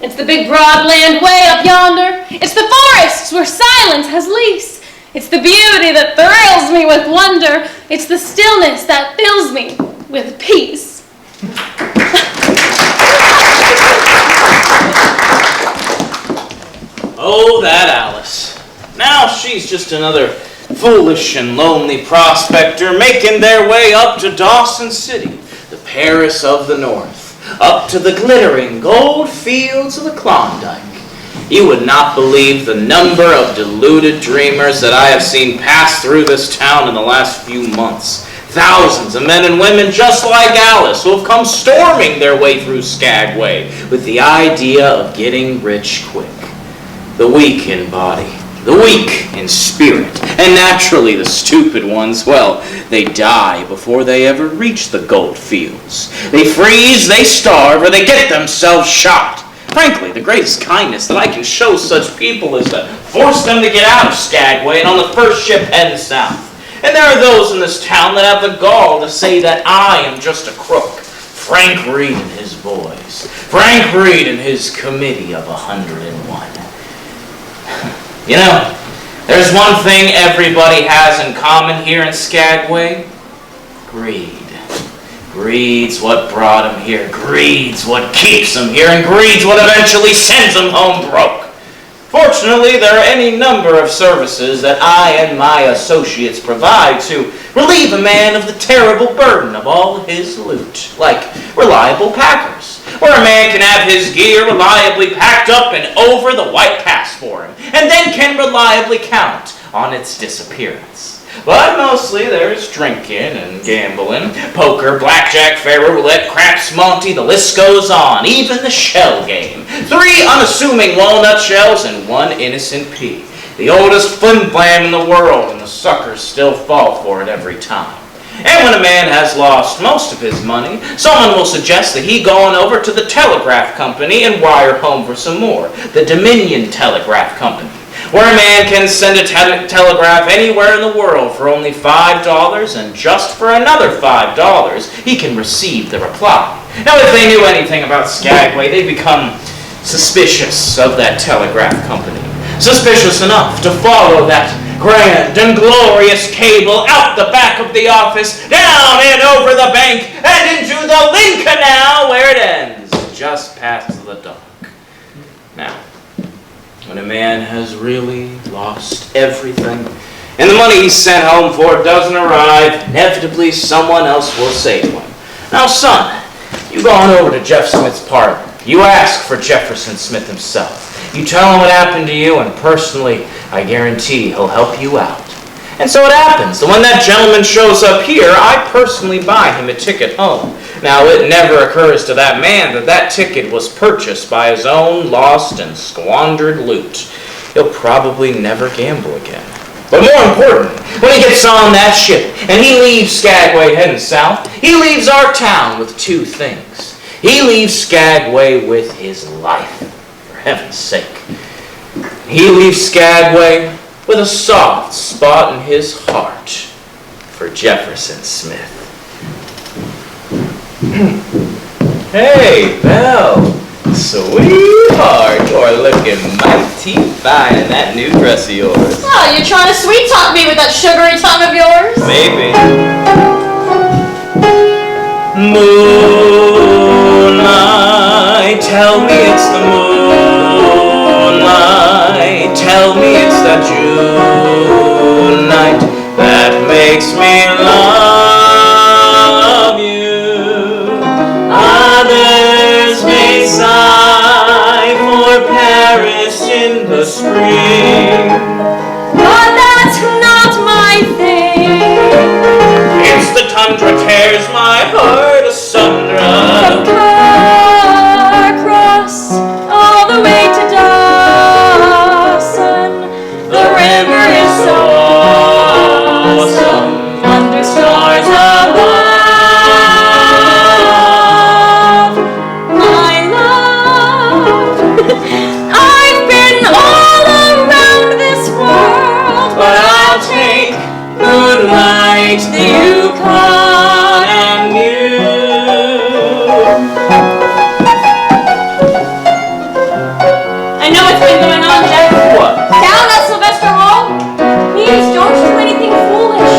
It's the big broad land way up yonder. It's the forests where silence has lease. It's the beauty that thrills me with wonder. It's the stillness that fills me with peace. Oh, that Alice. Now she's just another foolish and lonely prospector making their way up to Dawson City, the Paris of the North, up to the glittering gold fields of the Klondike. You would not believe the number of deluded dreamers that I have seen pass through this town in the last few months. Thousands of men and women just like Alice who have come storming their way through Skagway with the idea of getting rich quick. The weak in body, the weak in spirit, and naturally the stupid ones, well, they die before they ever reach the gold fields. They freeze, they starve, or they get themselves shot. Frankly, the greatest kindness that I can show such people is to force them to get out of Skagway and on the first ship heading south. And there are those in this town that have the gall to say that I am just a crook. Frank Reed and his boys. Frank Reed and his committee of 101. You know, there's one thing everybody has in common here in Skagway. Greed. Greed's what brought them here. Greed's what keeps them here. And greed's what eventually sends them home broke. Fortunately, there are any number of services that I and my associates provide to relieve a man of the terrible burden of all his loot, like reliable packers, where a man can have his gear reliably packed up and over the White Pass for him, and then can reliably count on its disappearance. But mostly there's drinking and gambling, poker, blackjack, faro, roulette, craps, monte, the list goes on, even the shell game. 3 unassuming walnut shells and 1 innocent pea. The oldest flim-flam in the world, and the suckers still fall for it every time. And when a man has lost most of his money, someone will suggest that he go on over to the telegraph company and wire home for some more. The Dominion Telegraph Company, where a man can send a telegraph anywhere in the world for only $5, and just for another $5, he can receive the reply. Now, if they knew anything about Skagway, they'd become suspicious of that telegraph company. Suspicious enough to follow that grand and glorious cable out the back of the office, down and over the bank, and into the Lynn Canal, where it ends, just past the dock. Now, when a man has really lost everything, and the money he sent home for doesn't arrive, inevitably someone else will say to him, "Now, son, you go on over to Jeff Smith's parlor. You ask for Jefferson Smith himself. You tell him what happened to you, and personally, I guarantee he'll help you out." And so it happens that when that gentleman shows up here, I personally buy him a ticket home. Now, it never occurs to that man that that ticket was purchased by his own lost and squandered loot. He'll probably never gamble again. But more important, when he gets on that ship and he leaves Skagway heading south, he leaves our town with two things. He leaves Skagway with his life, for heaven's sake. He leaves Skagway with a soft spot in his heart for Jefferson Smith. Hey, Belle, sweetheart, you're looking mighty fine in that new dress of yours. Oh, you're trying to sweet talk me with that sugary tongue of yours? Maybe. Moonlight, tell me it's the moonlight. Tell me it's that June night that makes me love you. Others may sigh for Paris in the spring, But that's not my thing. it's the tundra tears my heart asunder. From Carcross all the way to Dawson, the river is so awesome under stars above. My love, I've been all around this world, but I'll take moonlight, the Yukon, and you. I know what's been going on, Jeff. What? Down at Sylvester Hall, please don't do anything foolish.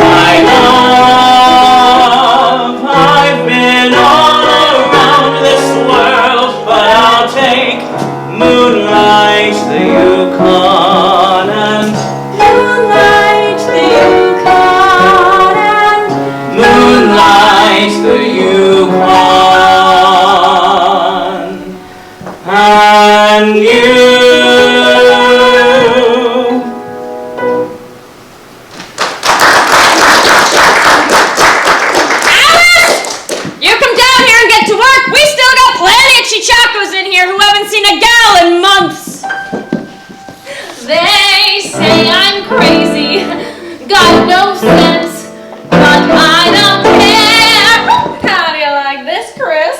My love, I've been all around this world, but I'll take moonlight, the Yukon, and Moonlight, the Yukon, and moonlight, the Yukon, and you. Alice! You come down here and get to work. We still got plenty of chichacos in here who haven't seen a gal in months. They say I'm crazy, got no sense, but I don't care. How do you like this, Chris?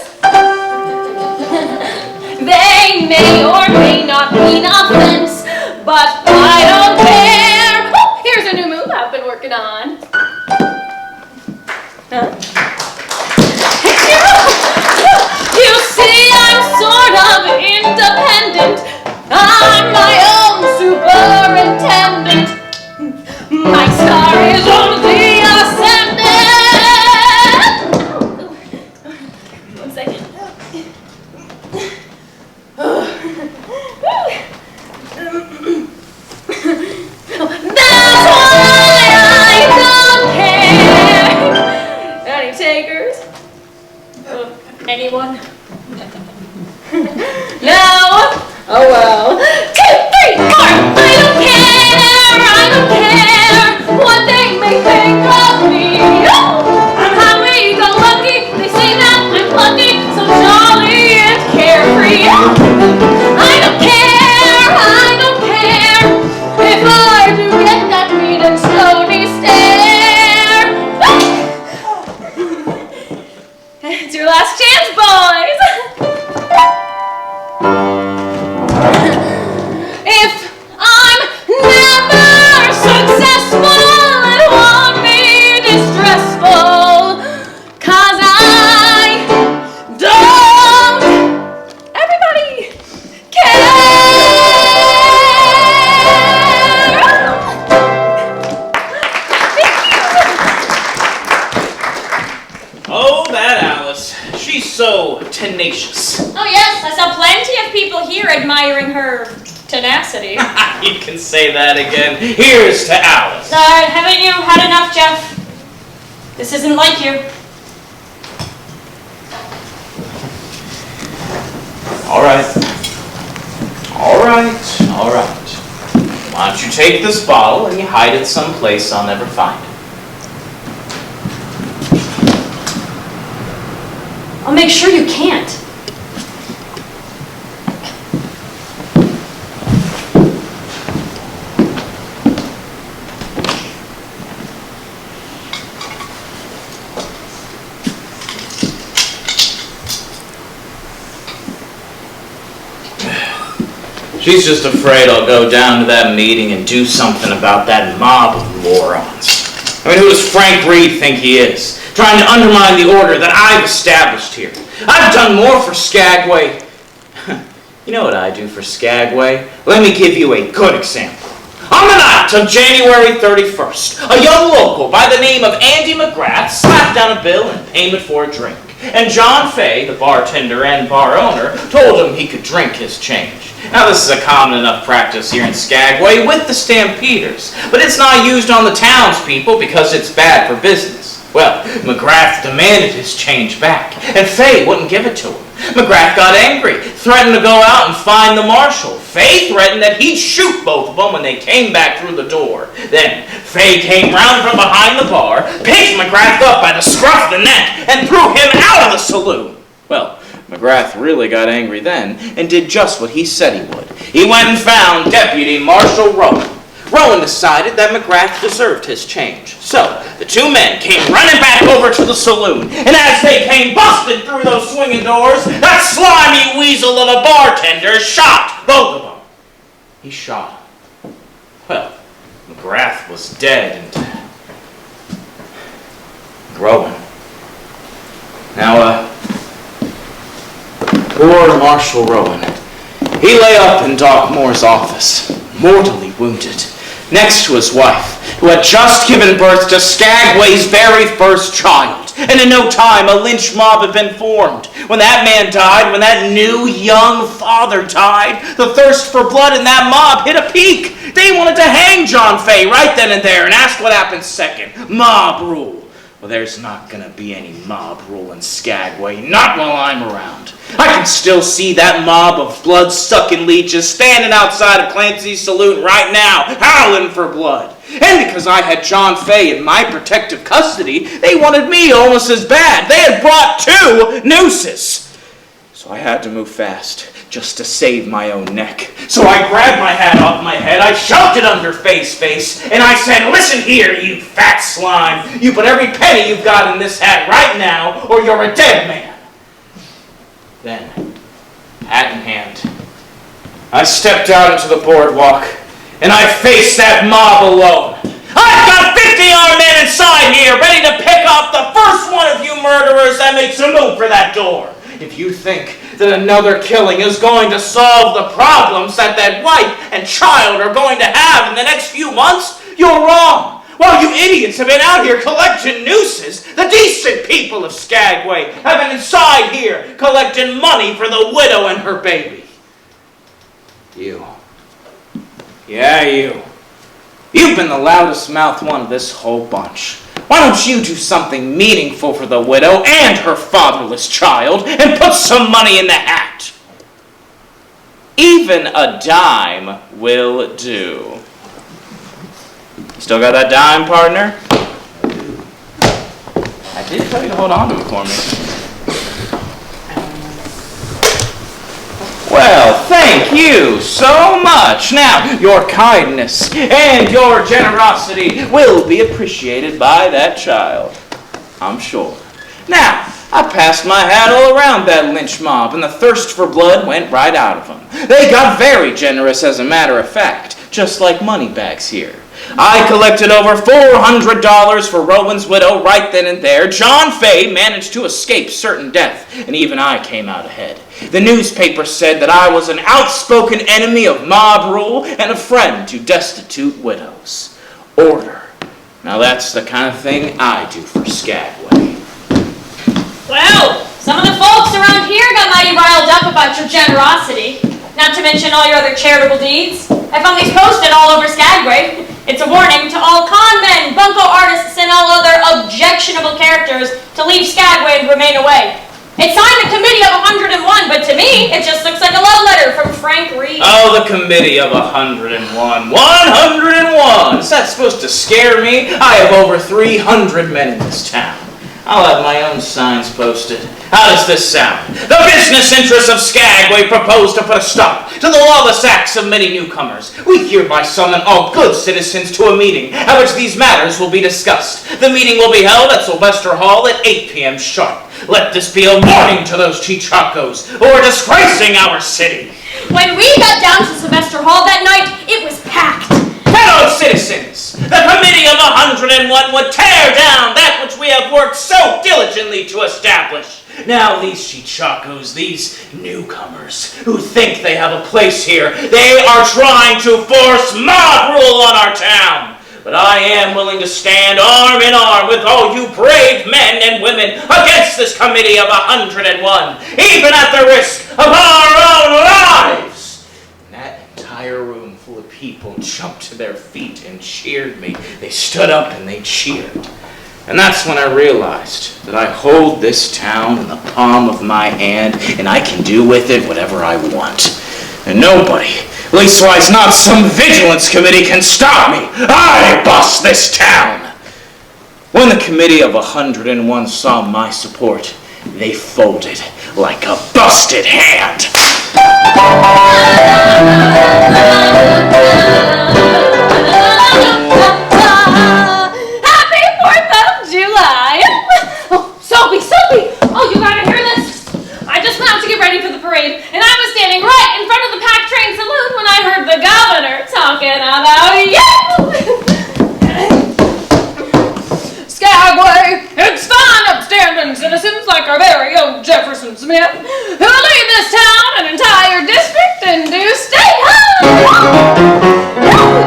They may or may not mean offense, but I don't care. Here's a new move I've been working on. Huh? You see, I'm sort of independent. I'm my own superintendent. My star is on the ascendant. One second. That's why I don't care. Any takers? Anyone? No? Oh well. 2, 3, 4. I don't care what they may think of me. I'm happy-go-lucky. They say that I'm lucky, so jolly and carefree. I don't care. so tenacious. Oh yes, I saw plenty of people here admiring her tenacity. You can say that again. Here's to Alice. Haven't you had enough, Jeff? This isn't like you. All right. All right. All right. Why don't you take this bottle and you hide it someplace I'll never find it. I'll make sure you can't. She's just afraid I'll go down to that meeting and do something about that mob of morons. I mean, who does Frank Reed think he is? Trying to undermine the order that I've established here. I've done more for Skagway. You know what I do for Skagway? Let me give you a good example. On the night of January 31st, a young local by the name of Andy McGrath slapped down a bill in payment for a drink. And John Fay, the bartender and bar owner, told him he could drink his change. Now this is a common enough practice here in Skagway with the Stampeders, but it's not used on the townspeople because it's bad for business. Well, McGrath demanded his change back, and Fay wouldn't give it to him. McGrath got angry, threatened to go out and find the marshal. Fay threatened that he'd shoot both of them when they came back through the door. Then Fay came round from behind the bar, picked McGrath up by the scruff of the neck, and threw him out of the saloon. Well, McGrath really got angry then and did just what he said he would. He went and found Deputy Marshal Rowan. Rowan decided that McGrath deserved his change. So, the two men came running back over to the saloon, and as they came busting through those swinging doors, that slimy weasel of a bartender shot both of them. He shot him. Well, McGrath was dead and Rowan. Now, poor Marshal Rowan. He lay up in Doc Moore's office, mortally wounded, next to his wife, who had just given birth to Skagway's very first child. And in no time, a lynch mob had been formed. When that man died, when that new, young father died, the thirst for blood in that mob hit a peak. They wanted to hang John Fay right then and there, and ask what happens second. Mob rule. Well, there's not going to be any mob rule in Skagway, not while I'm around. I can still see that mob of blood-sucking leeches standing outside of Clancy's saloon right now, howling for blood. And because I had John Fay in my protective custody, they wanted me almost as bad. They had brought 2 nooses. So I had to move fast, just to save my own neck. So I grabbed my hat off my head, I shoved it under Fay's face, and I said, "Listen here, you fat slime. You put every penny you've got in this hat right now, or you're a dead man." Then, hat in hand, I stepped out into the boardwalk, and I faced that mob alone. I've got 50 armed men inside here, ready to pick off the first one of you murderers that makes a move for that door. If you think that another killing is going to solve the problems that wife and child are going to have in the next few months, you're wrong. While you idiots have been out here collecting nooses, the decent people of Skagway have been inside here collecting money for the widow and her baby. You. Yeah, you. You've been the loudest mouthed one of this whole bunch. Why don't you do something meaningful for the widow and her fatherless child and put some money in the hat? Even a dime will do. Still got that dime, partner? I did tell you to hold on to it for me. Well, thank you so much. Now, your kindness and your generosity will be appreciated by that child, I'm sure. Now, I passed my hat all around that lynch mob, and the thirst for blood went right out of them. They got very generous, as a matter of fact, just like moneybags here. I collected over $400 for Rowan's widow right then and there. John Fay managed to escape certain death, and even I came out ahead. The newspaper said that I was an outspoken enemy of mob rule and a friend to destitute widows. Order. Now that's the kind of thing I do for Skagway. Well, Some of the folks around here got mighty riled up about your generosity. Not to mention all your other charitable deeds. I found these posted all over Skagway. It's a warning to all con men, bunco artists, and all other objectionable characters to leave Skagway and remain away. It's signed the Committee of 101, but to me, it just looks like a love letter from Frank Reed. Oh, the Committee of 101. 101! Is that supposed to scare me? I have over 300 men in this town. I'll have my own signs posted. How does this sound? The business interests of Skagway propose to put a stop to the lawless acts of many newcomers. We hereby summon all good citizens to a meeting at which these matters will be discussed. The meeting will be held at Sylvester Hall at 8 p.m. sharp. Let this be a warning to those chichacos who are disgracing our city. When we got down to Sylvester Hall that night, it was packed. Fellow citizens, the Committee of 101 would tear down that which we have worked so diligently to establish. Now these chichacos, these newcomers, who think they have a place here, they are trying to force mob rule on our town. But I am willing to stand arm in arm with all you brave men and women against this Committee of 101, even at the risk of our own lives. And that entire room full of people jumped to their feet and cheered me. They stood up and they cheered. And that's when I realized that I hold this town in the palm of my hand and I can do with it whatever I want. And nobody, leastwise not some vigilance committee, can stop me. I boss this town. When the Committee of 101 saw my support, they folded like a busted hand. Happy 4th of July! Oh, Soapy! Oh, you gotta hear this! I just went out to get ready for the parade, and I was standing right in front of the packed train saloon when I heard the governor talking about you! Skagway, it's fine, upstanding citizens like our very own Jefferson Smith, who lead this town, an entire district, and do stay home!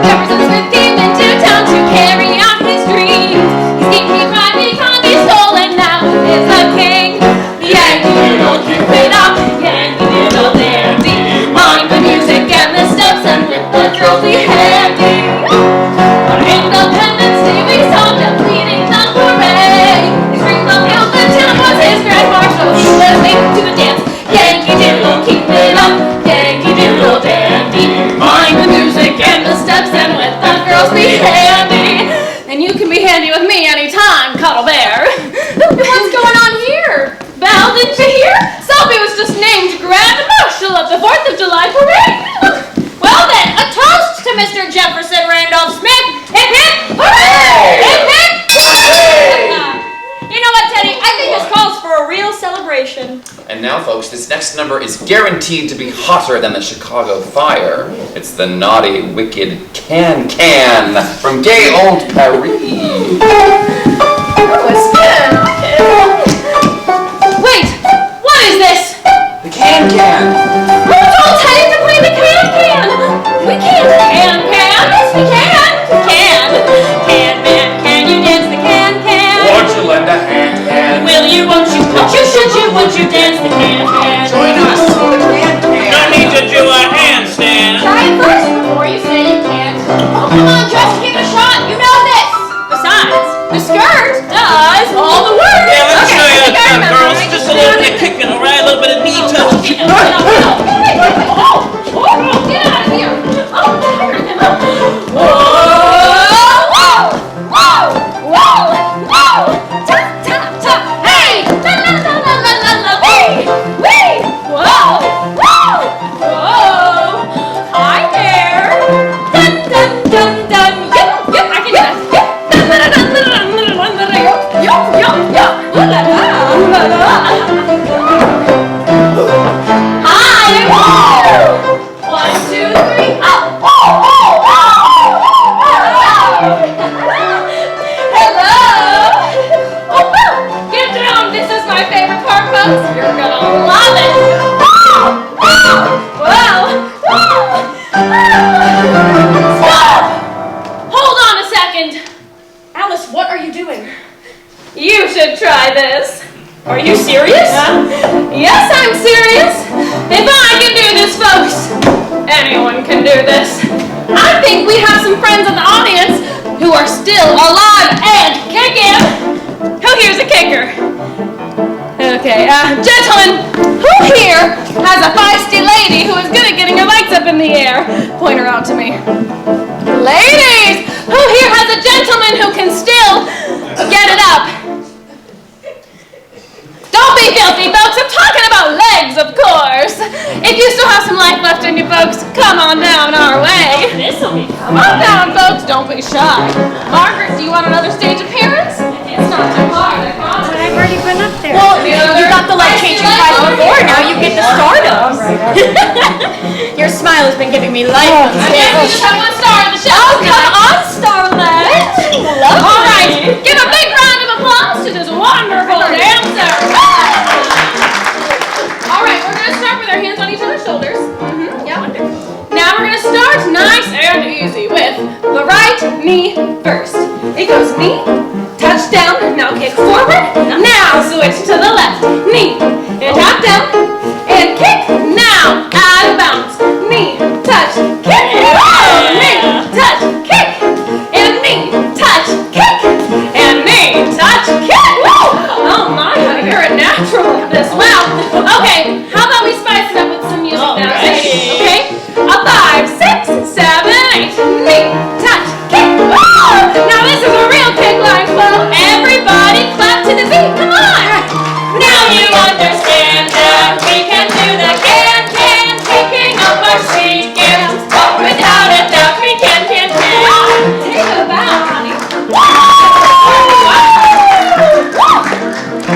Jefferson Smith came into town to carry out his dreams. He's king, he cried, he can't be stolen, now he is a king. Yankee Doodle, Cupid up, Yankee Doodle dandy. Mind the music and the steps, and with the girls be handy. On Independence Day we saw them leading the parade. He screamed up hills, the town was his grand marshal, he was late to the dance. Yankee Doodle, keep it up, Yankee Doodle dandy. Mind the music and the steps, and with the girls be handy. And you can be handy with me anytime, Cuddle Bear. What's going on here? Val, didn't you hear? Soapy was just named Grand Marshal of the 4th of July parade. Well then, a toast to Mr. Jefferson Randolph Smith. Hip hip, hooray! Hip hip, hooray! You know what, Teddy? I think this calls for a real celebration. And now, folks, this next number is guaranteed to be hotter than the Chicago fire. It's the naughty, wicked Can-Can from gay old Paris. Wait, what is this? The Can-Can. Who told Teddy to play the can-can? We can't can-can. Yes, we can. Can. Can-man, can you dance the can-can? Won't you lend a hand? Will you, won't you, won't you dance the can-can? Join us for the Can-Can. No need to do a handstand. Try it first before you say you can't. Oh, come on, just give it a shot. You know this. Besides, the skirt does all the work. Yeah, let me show you I that, remember. girls. Just a little bit of kicking, all right? A little bit of knee touch. Get out of here. Oh, tired of him. Whoa. Ta. Hey. La. Wee. Whoa. Hi there. Dun. Yep, I can do that. Yep. Hi. serious? If I can do this, folks, anyone can do this. I think we have some friends in the audience who are still alive and kicking. Who here's a kicker? Okay, gentlemen, who here has a feisty lady who is good at getting her legs up in the air? Point her out to me. Ladies, who here has a gentleman who can still get it up? Don't be filthy, folks. I'm talking about legs, of course. If you still have some life left in you, folks, come on down our way. Come on down, folks. Don't be shy. Margaret, do you want another stage appearance? It's not too hard, I promise. I've already been up there. Well, you got the leg changing prize before, now you get the stardom. Your smile has been giving me life. I guess we just have one star in the show. Oh, come on, Starlet. All right, give a big round of applause to this wonderful dancer. All right, we're going to start with our hands on each other's shoulders. Yeah. Now we're going to start nice and easy with the right knee first. It goes knee, touch down, now kick forward. Now switch to the left. Knee, and tap down, and kick. Now out of bounds. Knee, touch, kick. Oh, knee, touch, kick. And knee, touch, kick. And knee, touch, kick. Woo! Oh my, you're a natural at this. Wow. Okay, how about we spice it up with some music now? Okay? A 5, 6, 7, 8. Knee, touch, kick. Woo! Now this is a real kick line flow. Everybody clap to the beat. Come on. Now you understand that we can do the can, kicking up our chickens. But without it, that we can. Take a bow, honey.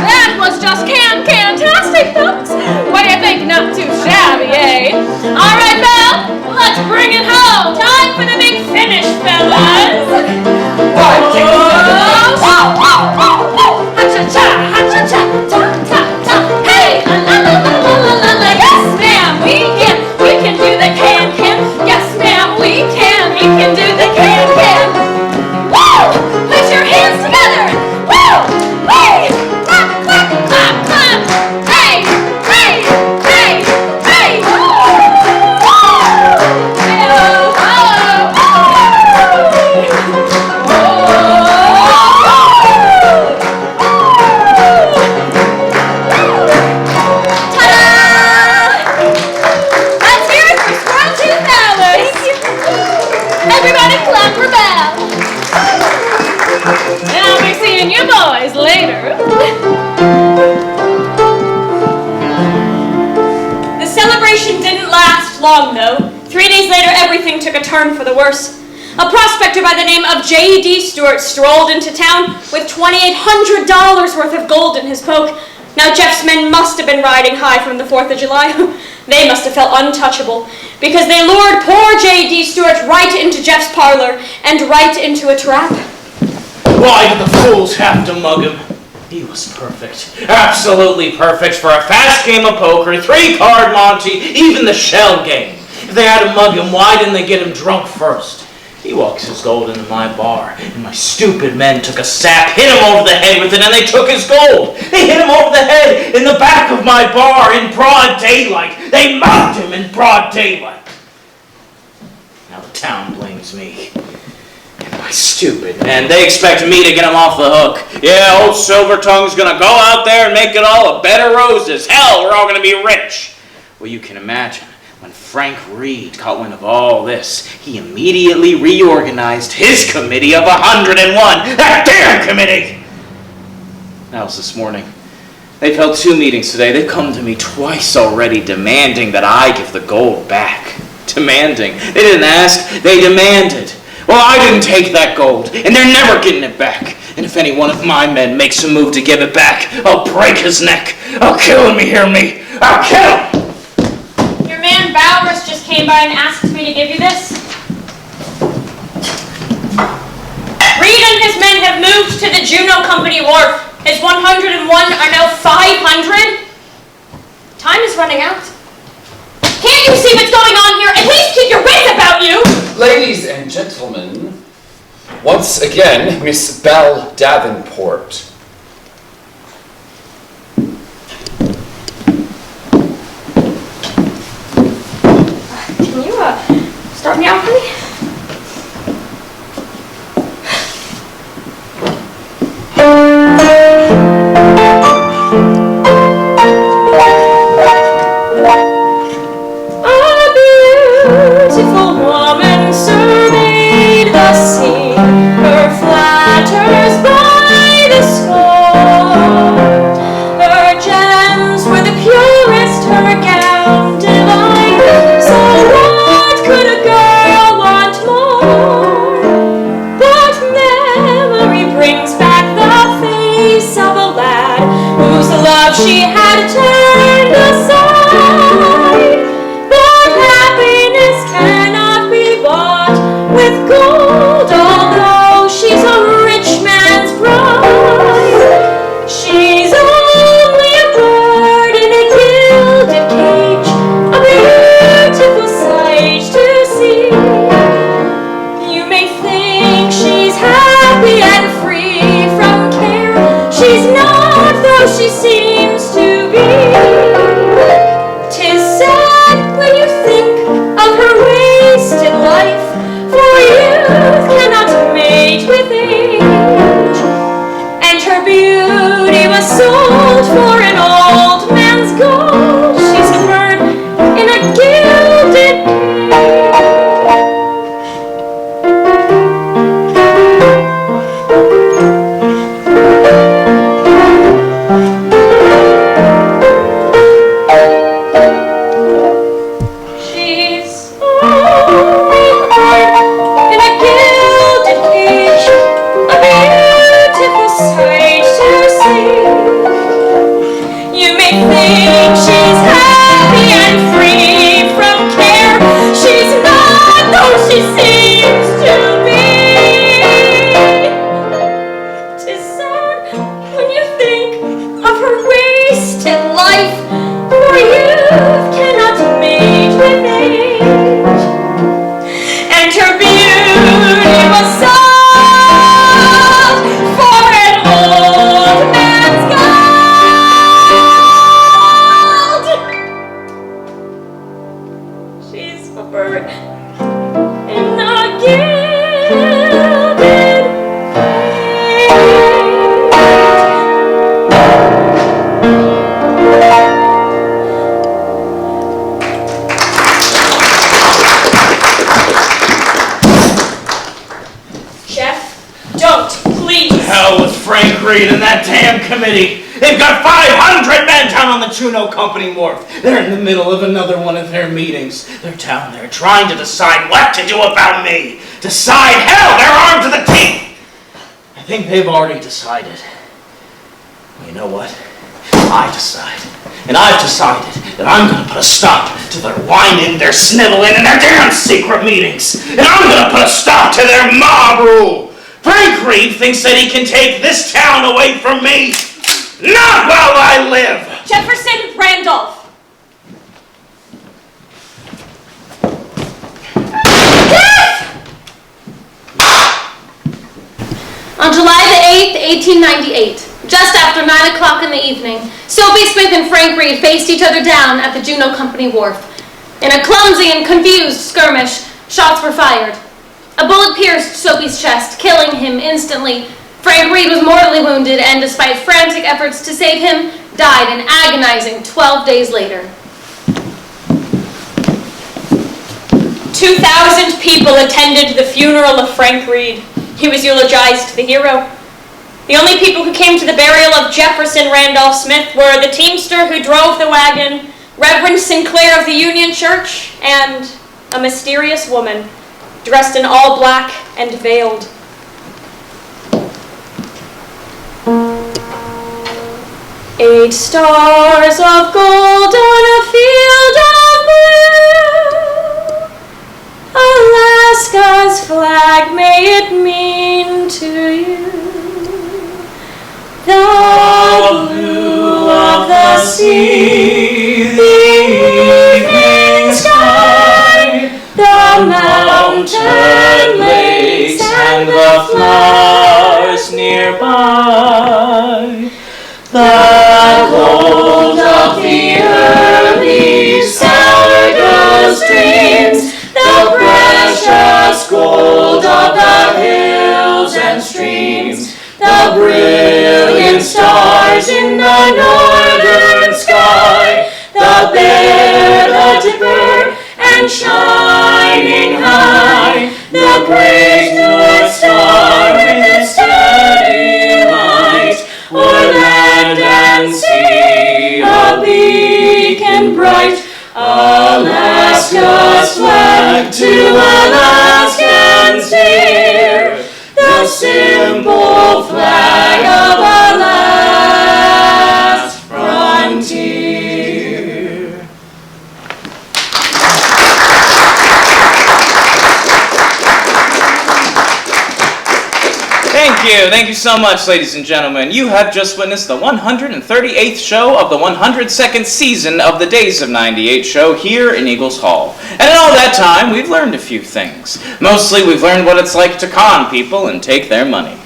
That was just can-tastic, folks. What do you think? Not too shabby, eh? All right, Belle, let's bring it home. Time for the big finish, fellas. Ha-cha-cha, ha-cha-cha, ta-ta-ta. Hey, la-la-la-la-la-la-la. Yes, ma'am, we can do the can. Yes, ma'am, we can do the can. Woo! Put your hands together. Woo! Hey! Clap, clap, clap, clap. Hey! Hey! Hey! Hey! Woo! Hey-oh! Everybody clap for Belle. And I'll be seeing you boys later. The celebration didn't last long, though. 3 days later, everything took a turn for the worse. A prospector by the name of J.D. Stewart strolled into town with $2,800 worth of gold in his poke. Now, Jeff's men must have been riding high from the 4th of July. They must have felt untouchable, because they lured poor J.D. Stewart right into Jeff's parlor and right into a trap. Why did the fools have to mug him? He was perfect. Absolutely perfect for a fast game of poker, 3-card Monte, even the shell game. If they had to mug him, why didn't they get him drunk first? He walks his gold into my bar, and my stupid men took a sap, hit him over the head with it, and they took his gold. They hit him over the head in the back of my bar in broad daylight. They mugged him in broad daylight. Now the town blames me. And my stupid men, they expect me to get him off the hook. Yeah, old Silver Tongue's gonna go out there and make it all a bed of roses. Hell, we're all gonna be rich. Well, you can imagine. When Frank Reed caught wind of all this, he immediately reorganized his committee of 101. That damn committee! That was this morning. They've held 2 meetings today. They've come to me twice already demanding that I give the gold back. Demanding. They didn't ask, they demanded. Well, I didn't take that gold, and they're never getting it back. And if any one of my men makes a move to give it back, I'll break his neck. I'll kill him, you hear me? I'll kill him! Your man Bowers just came by and asked me to give you this. Reed and his men have moved to the Juneau Company Wharf. His 101 are now 500. Time is running out. Can't you see what's going on here? At least keep your wits about you! Ladies and gentlemen, once again, Miss Belle Davenport. She's in a gilded cage, a beautiful sight to see. You may think she's happy and free from care. She's not, though she seems to be. 'Tis sad when you think of her wasted life, for youth cannot mate with age, and her beauty was sold for an old man's gold. She's a bird in a gilded cage. Jeff, don't, please. Hell with Frank Reed and that damn committee. They've got 500 men down on the Juneau Company wharf. They're in the middle of another one of their meetings. They're down there trying to decide what to do about me. Decide? Hell, they're armed to the teeth. I think they've already decided. You know what? I decide. And I've decided that I'm going to put a stop to their whining, their sniveling, and their damn secret meetings. And I'm going to put a stop to their mob rule. Frank Reed thinks that he can take this town away from me. Not while I live. Jefferson Randolph. On July the 8th, 1898, just after 9 o'clock in the evening, Soapy Smith and Frank Reed faced each other down at the Juneau Company wharf. In a clumsy and confused skirmish, shots were fired. A bullet pierced Soapy's chest, killing him instantly. Frank Reed was mortally wounded and, despite frantic efforts to save him, died an agonizing 12 days later. 2,000 people attended the funeral of Frank Reed. He was eulogized the hero. The only people who came to the burial of Jefferson Randolph Smith were the teamster who drove the wagon, Reverend Sinclair of the Union Church, and a mysterious woman dressed in all black and veiled. Eight stars of gold on a field of blue. Alaska's flag, may it mean to you. The blue of the sea, the evening sky, the mountain lakes and the flowers nearby. The gold of the early sourdough streams, the precious gold of the hills and streams, the brilliant stars in the northern sky, the Bear, the Dipper, and shining high, the great North Star with its steady light, o'er land and sea, a beacon bright, Alaska's flag to Alaskans dear, the simple flag of our last frontier. Thank you so much, ladies and gentlemen. You have just witnessed the 138th show of the 102nd season of the Days of 98 show here in Eagles Hall. And in all that time, we've learned a few things. Mostly, we've learned what it's like to con people and take their money.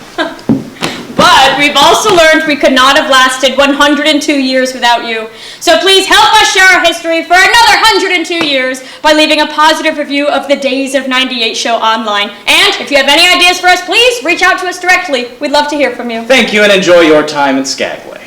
But we've also learned we could not have lasted 102 years without you. So please help us share our history for another 102 years by leaving a positive review of the Days of 98 show online. And if you have any ideas for us, please reach out to us directly. We'd love to hear from you. Thank you and enjoy your time in Skagway.